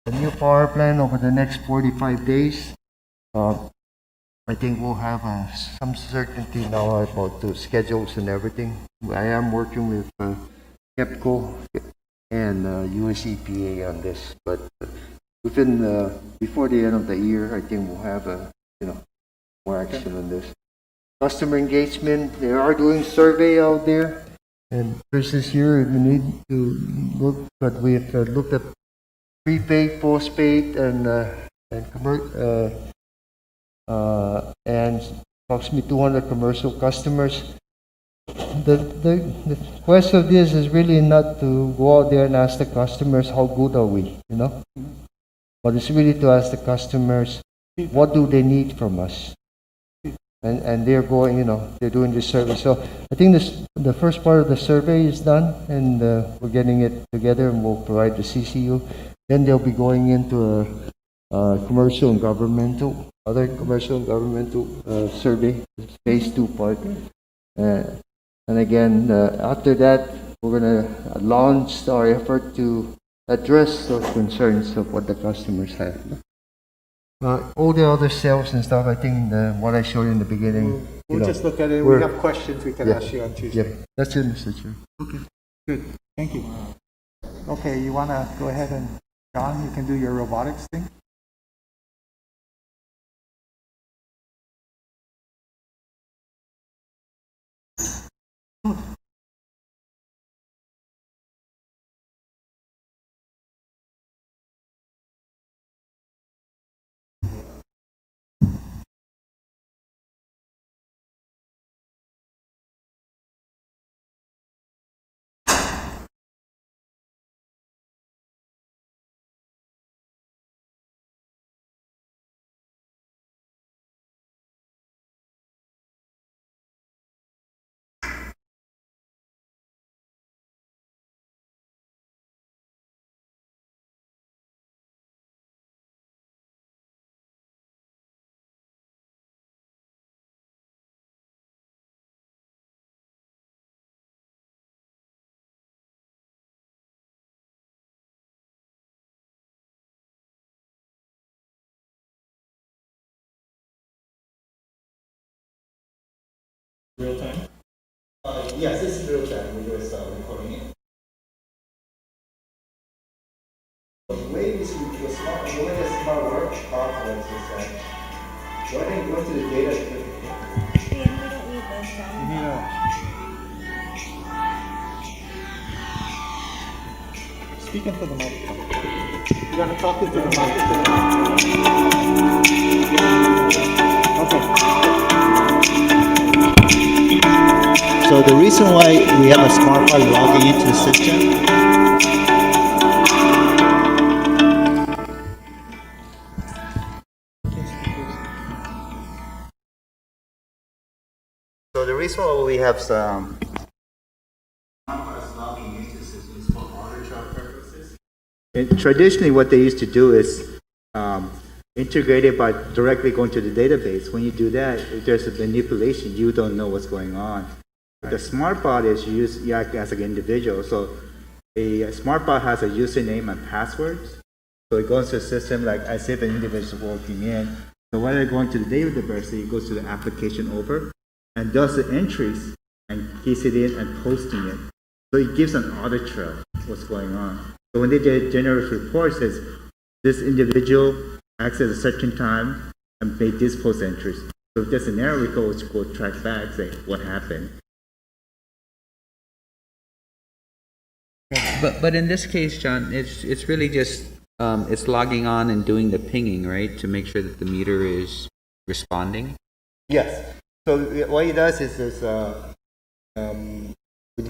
The new power plant over the next 45 days. I think we'll have some certainty now about the schedules and everything. I am working with KEPCO and US EPA on this, but within before the end of the year, I think we'll have more action on this. Customer engagement, they are doing survey out there, and first this year we need to look, but we've looked at prepaid, postpaid, and approximately 200 commercial customers. The quest of this is really not to go out there and ask the customers how good are we, but it's really to ask the customers what do they need from us, and they're going, they're doing this survey. So I think the first part of the survey is done, and we're getting it together, and we'll provide the CCU. Then they'll be going into a commercial and governmental, survey, phase 2 part. And again, after that, we're going to launch our effort to address those concerns of what the customers have. All the other sales and stuff, I think what I showed in the beginning. We'll just look at it. We have questions we can ask you on Tuesday. Yep, that's it, Mr. Chair. Okay, good. Thank you. Okay, you want to go ahead and, John, you can do your robotics thing? Real time? Yes, this is real time. We're just recording it. The way the smart work conference is why don't you go to the data? You need speak into the microphone. You got to talk into the microphone. Okay. So the reason why we have a smart card logging into the system. So the reason why we have some logging into the system is for order chart purposes. And traditionally, what they used to do is integrate it by directly going to the database. When you do that, if there's a manipulation, you don't know what's going on. Right. The smart bot is you act as an individual. So a smart bot has a username and passwords. So it goes to a system like I say if an individual working in. So when they're going to the database, it goes to the application over and does the entries and keys it in and posting it. So it gives an audit trail what's going on. So when they generate reports, it says this individual acts at a certain time and made these post entries. So if there's an error, we go track back, say what happened. But in this case, John, it's really just, it's logging on and doing the pinging, right? To make sure that the meter is responding? Yes. So what it does is it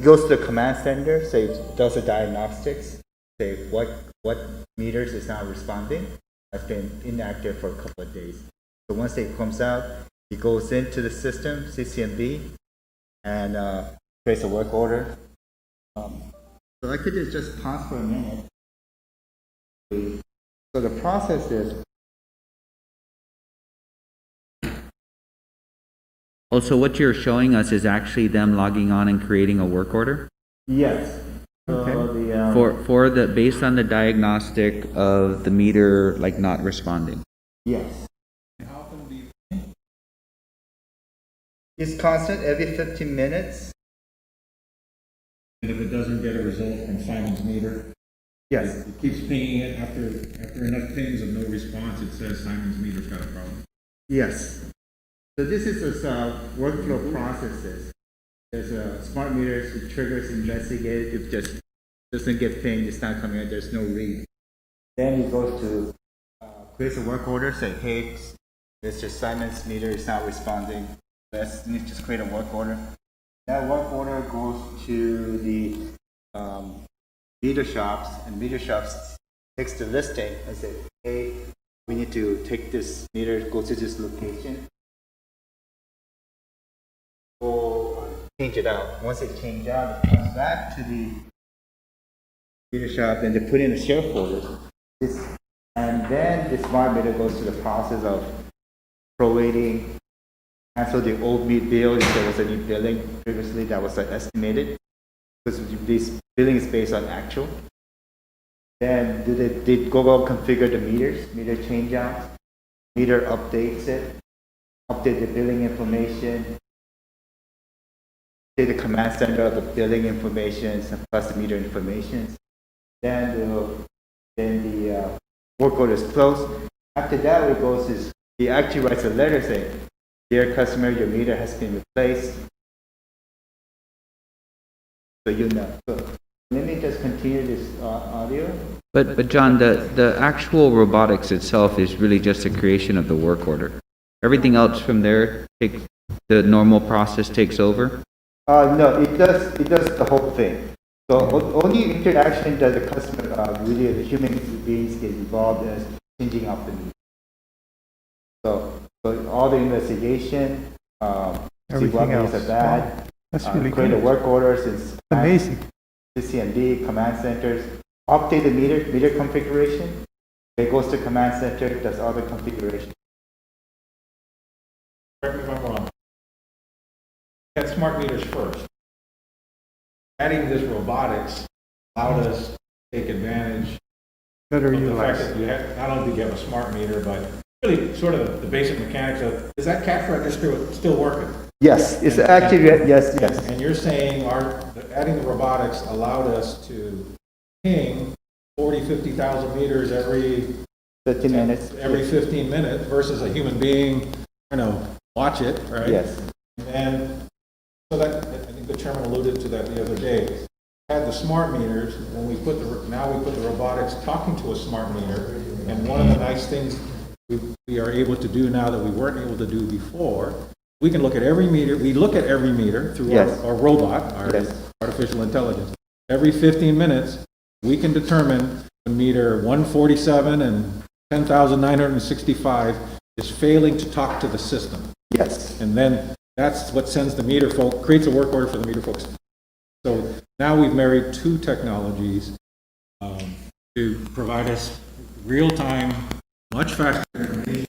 goes to the command center, say it does the diagnostics, say what meters is not responding, has been inactive for a couple of days. So once it comes out, it goes into the system, CCMB, and creates a work order. So I could just pause for a minute. So the process is, Also, what you're showing us is actually them logging on and creating a work order? yes. Okay. So the, Based on the diagnostic of the meter, like, not responding? yes. It's constant every 15 minutes. And if it doesn't get a result from Simon's meter, Yes. it keeps pinging it after enough pings of no response, it says Simon's meter's got a problem. Yes. So this is workflow processes. There's smart meters, it triggers, investigated. If just doesn't get pinged, it's not coming out, there's no read. Then it goes to creates a work order, say, hey, Mr. Simon's meter is not responding. Let's just create a work order. That work order goes to the meter shops, and meter shops takes the listing and say, hey, we need to take this meter, go to this location. We'll change it out. Once it changes out, it comes back to the meter shop, and they put in the share folders. And then the smart meter goes to the process of prorating, cancel the old bill if there was any billing previously that was estimated, because this billing is based on actual. Then they go configure the meters, meter change out, meter updates it, update the billing information, update the command center of the billing information plus the meter information. Then the work order is closed. After that, it goes is he actually writes a letter saying, "Dear customer, your meter has been replaced." So you know. So let me just continue this audio. But John, the actual robotics itself is really just a creation of the work order. Everything else from there, the normal process takes over? No, it does the whole thing. So only interaction that the customer, really the human beings get involved is changing up the meter. So all the investigation, see what Everything meters else. are bad, That's really create the good. work orders, it's Amazing. CCMD, command centers, update the meter configuration. It goes to command center, does all the configuration. Correct me if I'm wrong. Had smart meters first. Adding this robotics allowed us to take advantage Better of the fact utilized. that you have, not only do you have a smart meter, but really sort of the basic mechanics of, is that cash register still working? Yes, it's active, yes. And you're saying adding the robotics allowed us to ping 40, 50,000 meters every 15 minutes. every 15 minutes versus a human being, watch it, right? Yes. And so that, I think the chairman alluded to that the other day. Had the smart meters, when now we put the robotics talking to a smart meter, and one of the nice things we are able to do now that we weren't able to do before, we can look at every meter, we look at every meter through Yes. our robot, our Yes. artificial intelligence. Every 15 minutes, we can determine when meter 147 and 10,965 is failing to talk to the system. Yes. And then that's what sends the meter folk, creates a work order for the meter folks. So now we've married two technologies to provide us real-time, much faster information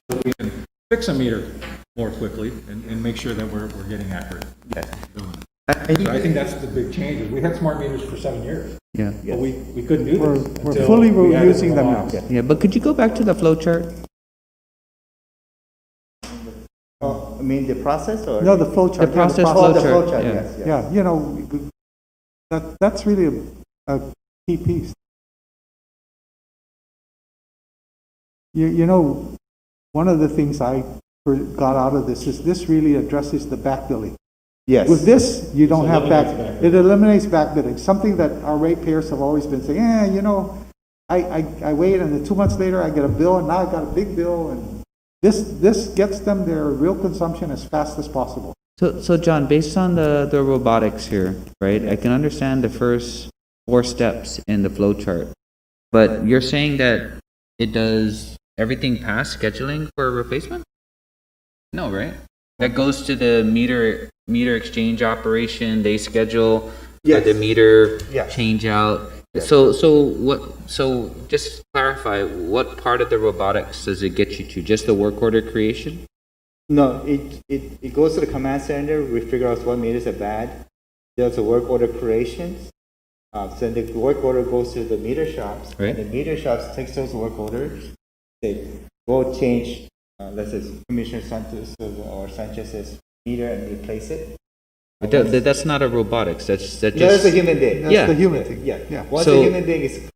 so we can fix a meter more quickly and make sure that we're getting accurate. Yes. So I think that's the big change. We had smart meters for 7 years. Yeah. But we couldn't do We're, this. we're until fully we added using them now. robotics. Yeah, but could you go back to the flow chart? Oh, I mean the process or? No, the flow chart. The process yeah, flow the chart, flow chart, yeah. yes, yes. Yeah, you know, that's really a key piece. You know, one of the things I got out of this is this really addresses the back billing. Yes. With this, you don't have eliminates back it eliminates back billing, something that our ratepayers have always been saying, you know, I wait and then 2 months later I get a bill and now I got a big bill, and this gets them their real consumption as fast as possible. So John, based on the robotics here, right, I can understand the first 4 steps in the flow chart, but you're saying that it does everything past scheduling for a replacement? No, right? That goes to the meter exchange operation, they schedule Yes. the meter Yeah. change out. So just clarify, what part of the robotics does it get you to? Just the work order creation? No, it goes to the command center, we figure out what meters are bad, does the work order creations. So the work order goes to the meter shops. Right. And the meter shops takes those work orders, they go change, let's say Commissioner Santos or Sanchez's meter and replace it. But that's not a robotics, that's That's just... a human being. That's Yeah. the human thing. Yeah. Yeah. Once So- the human being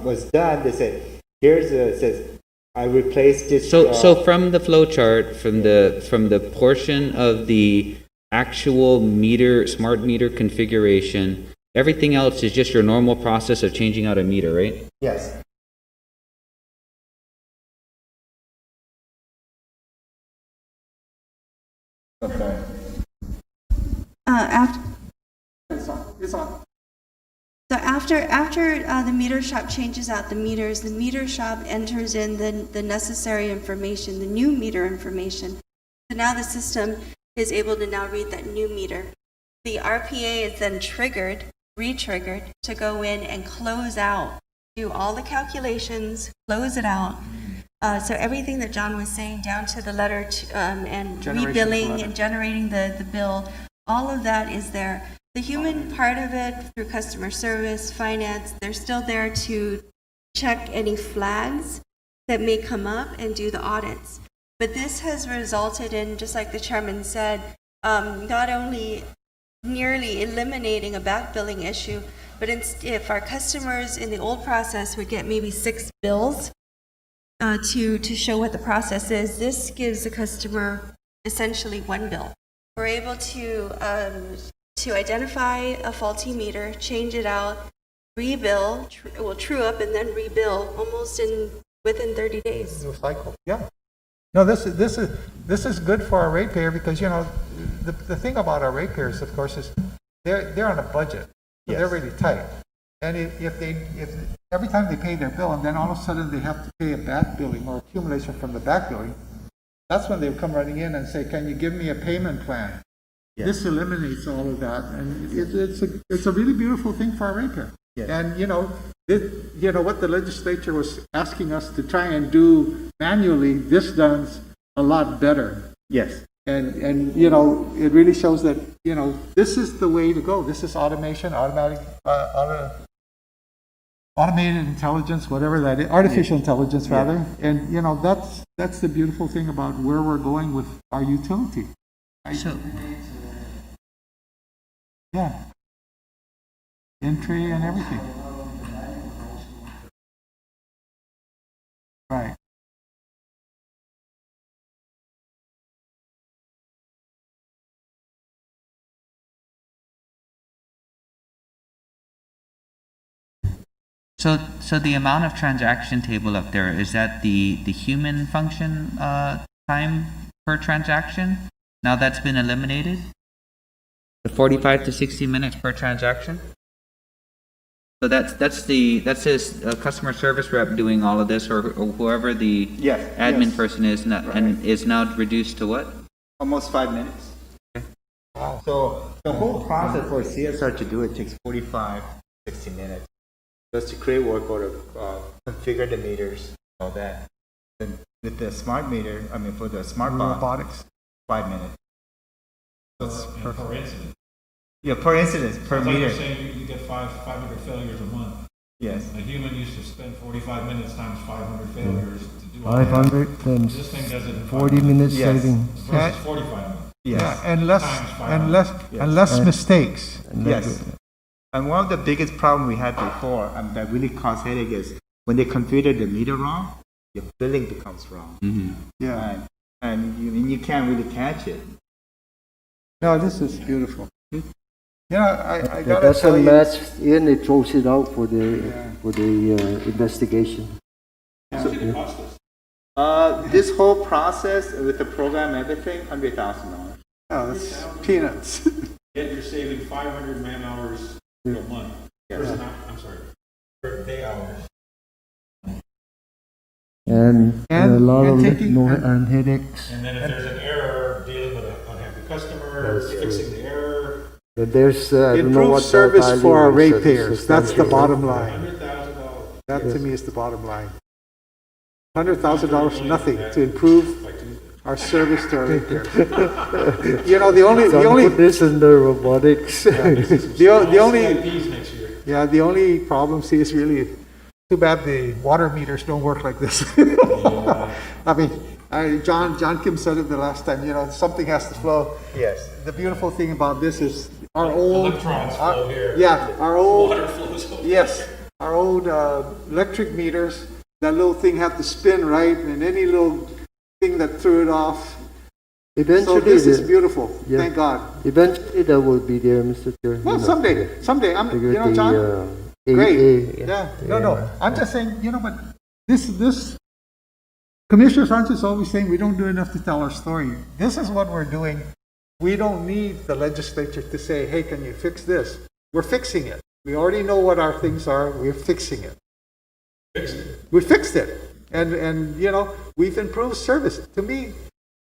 was done, they said, says, I replaced this. So from the flow chart, from the portion of the actual meter, smart meter configuration, everything else is just your normal process of changing out a meter, right? Yes. Okay. After, It's on. so after the meter shop changes out the meters, the meter shop enters in the necessary information, the new meter information. So now the system is able to now read that new meter. The RPA is then re-triggered to go in and close out, do all the calculations, close it out. So everything that John was saying, down to the letter and Generation of rebilling letter. and generating the bill, all of that is there. The human part of it, through customer service, finance, they're still there to check any flags that may come up and do the audits. But this has resulted in, just like the chairman said, not only nearly eliminating a back billing issue, but if our customers in the old process would get maybe 6 bills to show what the process is, this gives the customer essentially 1 bill. We're able to identify a faulty meter, change it out, rebill, true up and then rebill almost within 30 days. New cycle. Yeah. No, this is good for our ratepayer because, you know, the thing about our ratepayers, of course, is they're on a budget. So they're really tight. And if every time they pay their bill and then all of a sudden they have to pay a back billing or accumulation from the back billing, that's when they come running in and say, can you give me a payment plan? Yeah. This eliminates all of that, and it's a really beautiful thing for our ratepayer. Yes. And you know what the legislature was asking us to try and do manually, this does a lot better. Yes. And you know, it really shows that, you know, this is the way to go. This is automation, automated intelligence, whatever that is, artificial intelligence rather. And you know, that's the beautiful thing about where we're going with our utility. So, Yeah. Entry and everything. Right. So the amount of transaction table up there, is that the human function time per transaction? Now that's been eliminated? The 45 to 60 minutes per transaction? So that's his customer service rep doing all of this, or whoever the Yes. admin Yes. person is, and is now reduced to what? Almost 5 minutes. Wow. So the whole process for CSR to do it takes 45, 60 minutes. Just to create work order, configure the meters, all that. Then with the smart meter, I mean for the smart box, Robotics. 5 minutes. That's perfect. Yeah, per incidence, per It's like you're meter. saying you get 500 failures a month. Yes. A human used to spend 45 minutes times 500 failures to do all that. 500 times This thing does it in 40 5 minutes Yes. saving. versus 45 minutes. Yes. Yeah, and less, Times five. and less, and less mistakes. Yes. And one of the biggest problem we had before, that really caused headache is when they configured the meter wrong, your billing becomes wrong. Yeah. And you can't really catch it. No, this is beautiful. Yeah, I It gotta tell doesn't you. match in, it throws it out for the investigation. How much did it cost us? This whole process with the program, everything, $100,000. Oh, that's peanuts. Yet you're saving 500 man hours a month. I'm sorry, per day hours. And a lot and of taking- and headaches. And then if there's an error, dealing with an unhappy customer, fixing the error, There's, I don't know Improve what the service value for our is, ratepayers. That's the bottom line. $100,000. That to me is the bottom line. $100,000 nothing to improve our service to our ratepayers. You know, the only, Put this in the robotics. the only, CIPs next year. yeah, the only problem, see, is really, too bad the water meters don't work like this. I mean, John Kim said it the last time, you know, something has to flow. Yes. The beautiful thing about this is our old. Electrons flow here. Yeah, our old. Water flows over. Yes, our old electric meters, that little thing had to spin right, and any little thing that threw it off. Eventually, So this is beautiful, yeah. thank God. Eventually, that will be there, Mr. Chair. Well, someday, I'm, Figure you know, the, John, AA, great. Yeah, no, I'm just saying, you know, but this, Commissioner Sanchez is always saying we don't do enough to tell our story. This is what we're doing. We don't need the legislature to say, hey, can you fix this? We're fixing it. We already know what our things are, we're fixing it. We fixed it. And, you know, we've improved service. To me,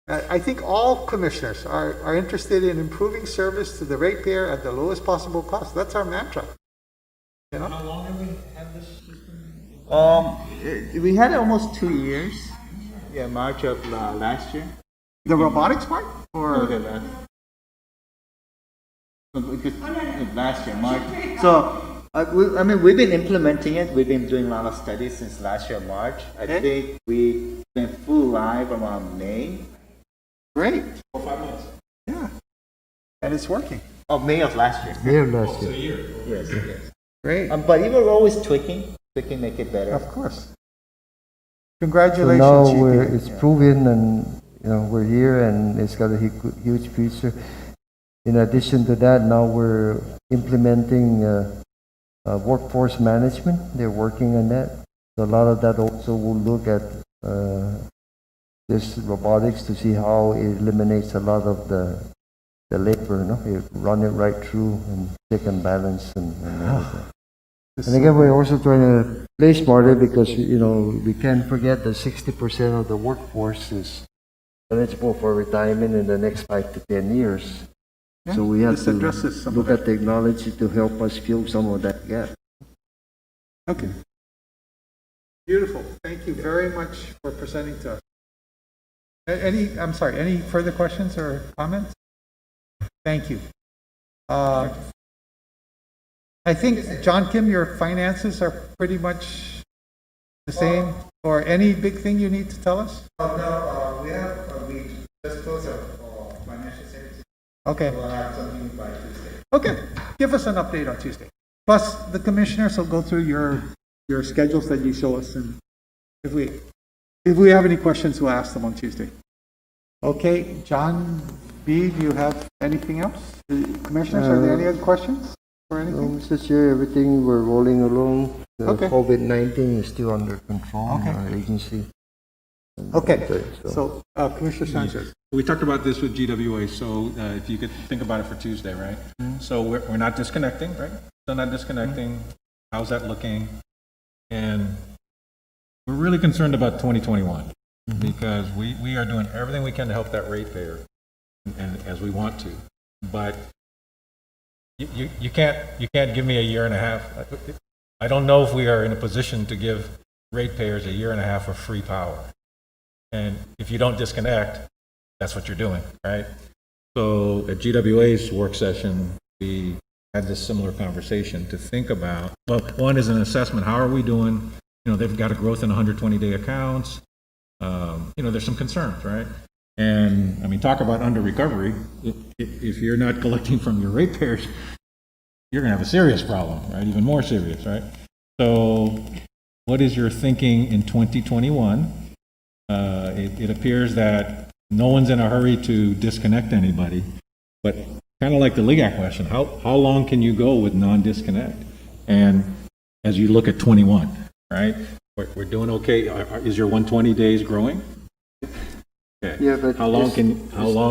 I think all commissioners are interested in improving service to the ratepayer at the lowest possible cost. That's our mantra. You know? How long have we had this system? We had it almost 2 years. Yeah, March of last year. The robotics part? Or Okay, last year, March. So, I mean, we've been implementing it. We've been doing a lot of studies since last year, March. I think we've been full live around May. great. 4 or 5 months. Yeah. And it's working. Oh, May of last year. Here last It's a year. year. Yes. Great. But we were always tweaking, make it better. Of course. So Congratulations. now GP. it's proven, and we're here, and it's got a huge future. In addition to that, now we're implementing workforce management. They're working on that. So a lot of that also will look at this robotics to see how it eliminates a lot of the labor. You run it right through and check and balance and everything. And again, we're also trying to play smarter because, we can't forget that 60% of the workforce is eligible for retirement in the next 5 to 10 years. Yeah, So we have this to addresses some of look at technology to help us fill some of that gap. Okay. Beautiful. Thank you very much for presenting to us. Any further questions or comments? Thank you. I think, John Kim, your finances are pretty much the same, or any big thing you need to tell us? We just closed our financial services. Okay. We'll have something by Tuesday. Okay, give us an update on Tuesday. Plus, the commissioners will go through your schedules that you show us, and if we have any questions, we'll ask them on Tuesday. Okay, John B., do you have anything else? Commissioners, are there any other questions or So, anything? Mr. Chair, everything, we're rolling along. The Okay. COVID-19 is still under control in Okay. our agency. Okay, so Commissioner Sanchez. We talked about this with GWA, so if you could think about it for Tuesday, right? So we're not disconnecting, right? Still not disconnecting. How's that looking? And we're really concerned about 2021 because we are doing everything we can to help that ratepayer, and as we want to. But you can't give me a year and a half. I don't know if we are in a position to give ratepayers a year and a half of free power. And if you don't disconnect, that's what you're doing, right? So at GWA's work session, we had this similar conversation to think about, well, one is an assessment, how are we doing? You know, they've got a growth in 120-day accounts. You know, there's some concerns, right? And, I mean, talk about under recovery. If you're not collecting from your ratepayers, you're going to have a serious problem, right? Even more serious, right? So what is your thinking in 2021? It appears that no one's in a hurry to disconnect anybody, but kind of like the LEAC question, how long can you go with non-disconnect? And as you look at 21, right? We're doing okay. Is your 120 days growing? Okay. Yeah, but how long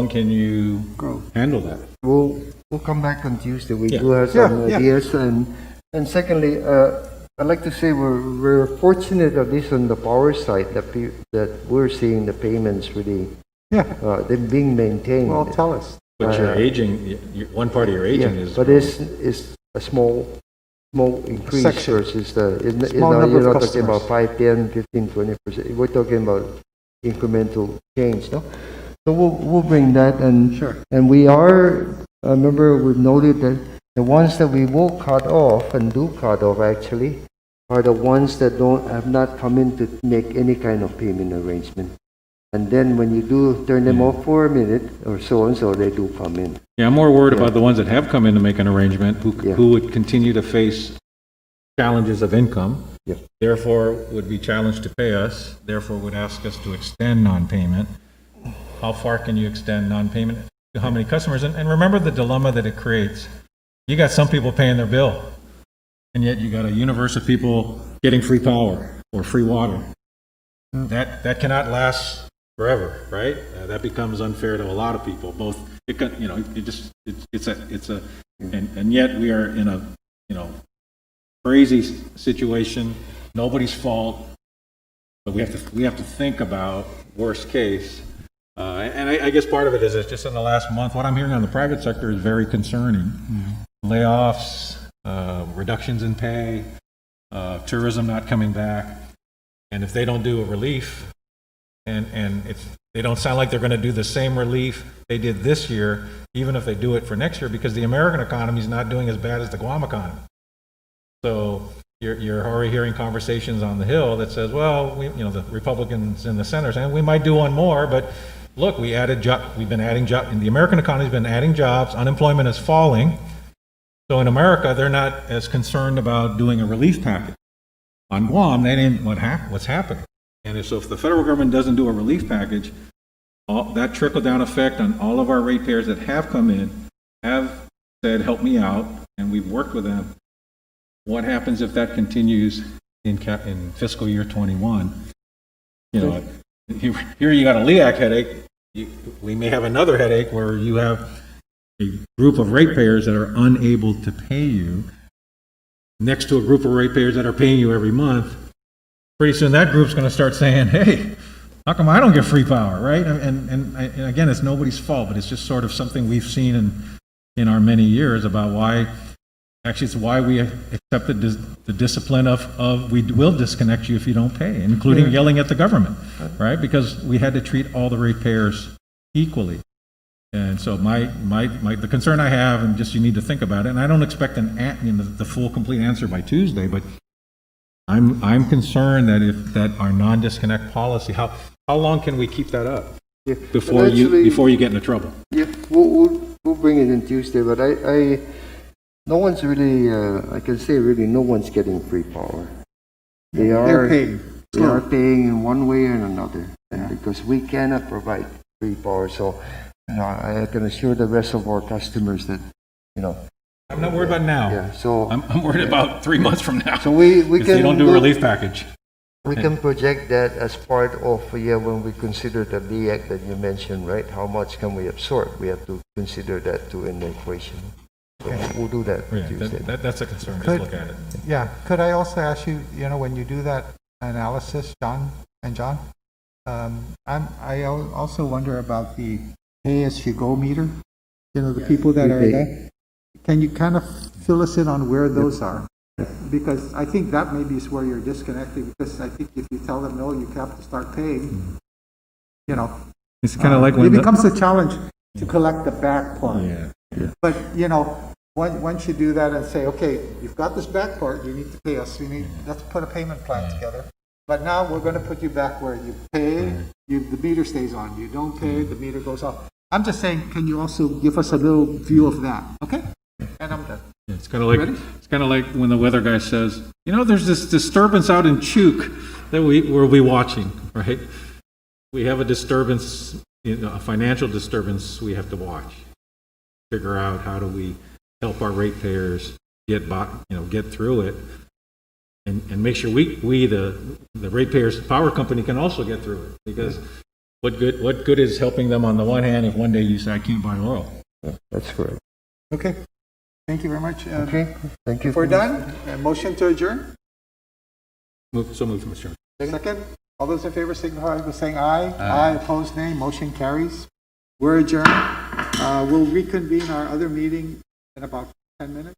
can you handle that? We'll come back on Tuesday. We Yeah. do have some Yeah. ideas, and secondly, I'd like to say we're fortunate, at least on the power side, that we're seeing the payments really they're being maintained. Well, tell us. But your aging, one part of your aging is. But it's a small increase Section. versus the Small number you're of not talking about customers. 5, 10, 15, 20%. We're talking about incremental change, no? So we'll bring that, and Sure. and we are. Remember, we've noted that the ones that we will cut off and do cut off actually are the ones that have not come in to make any kind of payment arrangement. And then when you do turn them off for a minute or so and so, they do come in. Yeah, I'm more worried about the ones that have come in to make an arrangement, Yeah. who would continue to face challenges of income, Yeah. therefore would be challenged to pay us, therefore would ask us to extend non-payment. How far can you extend non-payment? To how many customers? And remember the dilemma that it creates. You got some people paying their bill, and yet you got a universe of people getting free power or free water. That cannot last forever, right? That becomes unfair to a lot of people, both, and yet we are in a, crazy situation, nobody's fault, but we have to think about worst case. And I guess part of it is that just in the last month, what I'm hearing on the private sector is very concerning. Layoffs, reductions in pay, tourism not coming back, and if they don't do a relief, and if they don't sound like they're going to do the same relief they did this year, even if they do it for next year, because the American economy is not doing as bad as the Guam economy. So you're already hearing conversations on the Hill that says, well, the Republicans in the Senate saying we might do one more, but look, we've been adding jobs, and the American economy's been adding jobs, unemployment is falling. So in America, they're not as concerned about doing a relief package. On Guam, that ain't what's happening. And so if the federal government doesn't do a relief package, that trickle-down effect on all of our ratepayers that have come in, have said, help me out, and we've worked with them. What happens if that continues in fiscal year 21? Here you got a LEAC headache. We may have another headache where you have a group of ratepayers that are unable to pay you next to a group of ratepayers that are paying you every month. Pretty soon that group's going to start saying, hey, how come I don't get free power, right? And again, it's nobody's fault, but it's just sort of something we've seen in our many years about why, actually it's why we accepted the discipline of we will disconnect you if you don't pay, including yelling at the government, right? Because we had to treat all the ratepayers equally. And so the concern I have, and just you need to think about it, and I don't expect the full complete answer by Tuesday, but I'm concerned that our non-disconnect policy, how long can we keep that up before you get into trouble? Yeah, we'll bring it in Tuesday, but no one's really, I can say really, no one's getting free power. They're paying. They are paying in one way or another, and because we cannot provide free power. So, I can assure the rest of our customers that, I'm not worried about now. yeah. So I'm worried about 3 months from now. So we if can they don't do a relief package. We can project that as part of when we consider the LEAC that you mentioned, right? How much can we absorb? We have to consider that too in the equation. So we'll do that Yeah, Tuesday. that's a concern. Just Could- look at it. Yeah, could I also ask you, when you do that analysis, John, I also wonder about the pay-as-you-go meter, the people that are there. Can you kind of fill us in on where those are? Because I think that maybe is where you're disconnecting, because I think if you tell them, no, you have to start paying, It's kind of like it when becomes a challenge to collect the back part. yeah. But, once you do that and say, okay, you've got this back part, you need to pay us, let's put a payment plan together. But now we're gonna put you back where you pay, the meter stays on, you don't pay, the meter goes off. I'm just saying, can you also give us a little view of that, okay? And I'm done. It's kind of like, Ready? it's kind of like when the weather guy says, you know, there's this disturbance out in Chuk that we'll be watching, right? We have a disturbance, a financial disturbance we have to watch. Figure out how do we help our ratepayers get through it, and make sure we the ratepayers, the power company, can also get through it. Because what good is helping them on the one hand if one day you say I can't buy oil? That's correct. Okay, thank you very much. Okay, thank you. If we're done, motion to adjourn? So moved, Mr. Chairman. Second, all those in favor signify by saying aye. Aye, opposed nay, motion carries. We're adjourned. We'll reconvene our other meeting in about 10 minutes.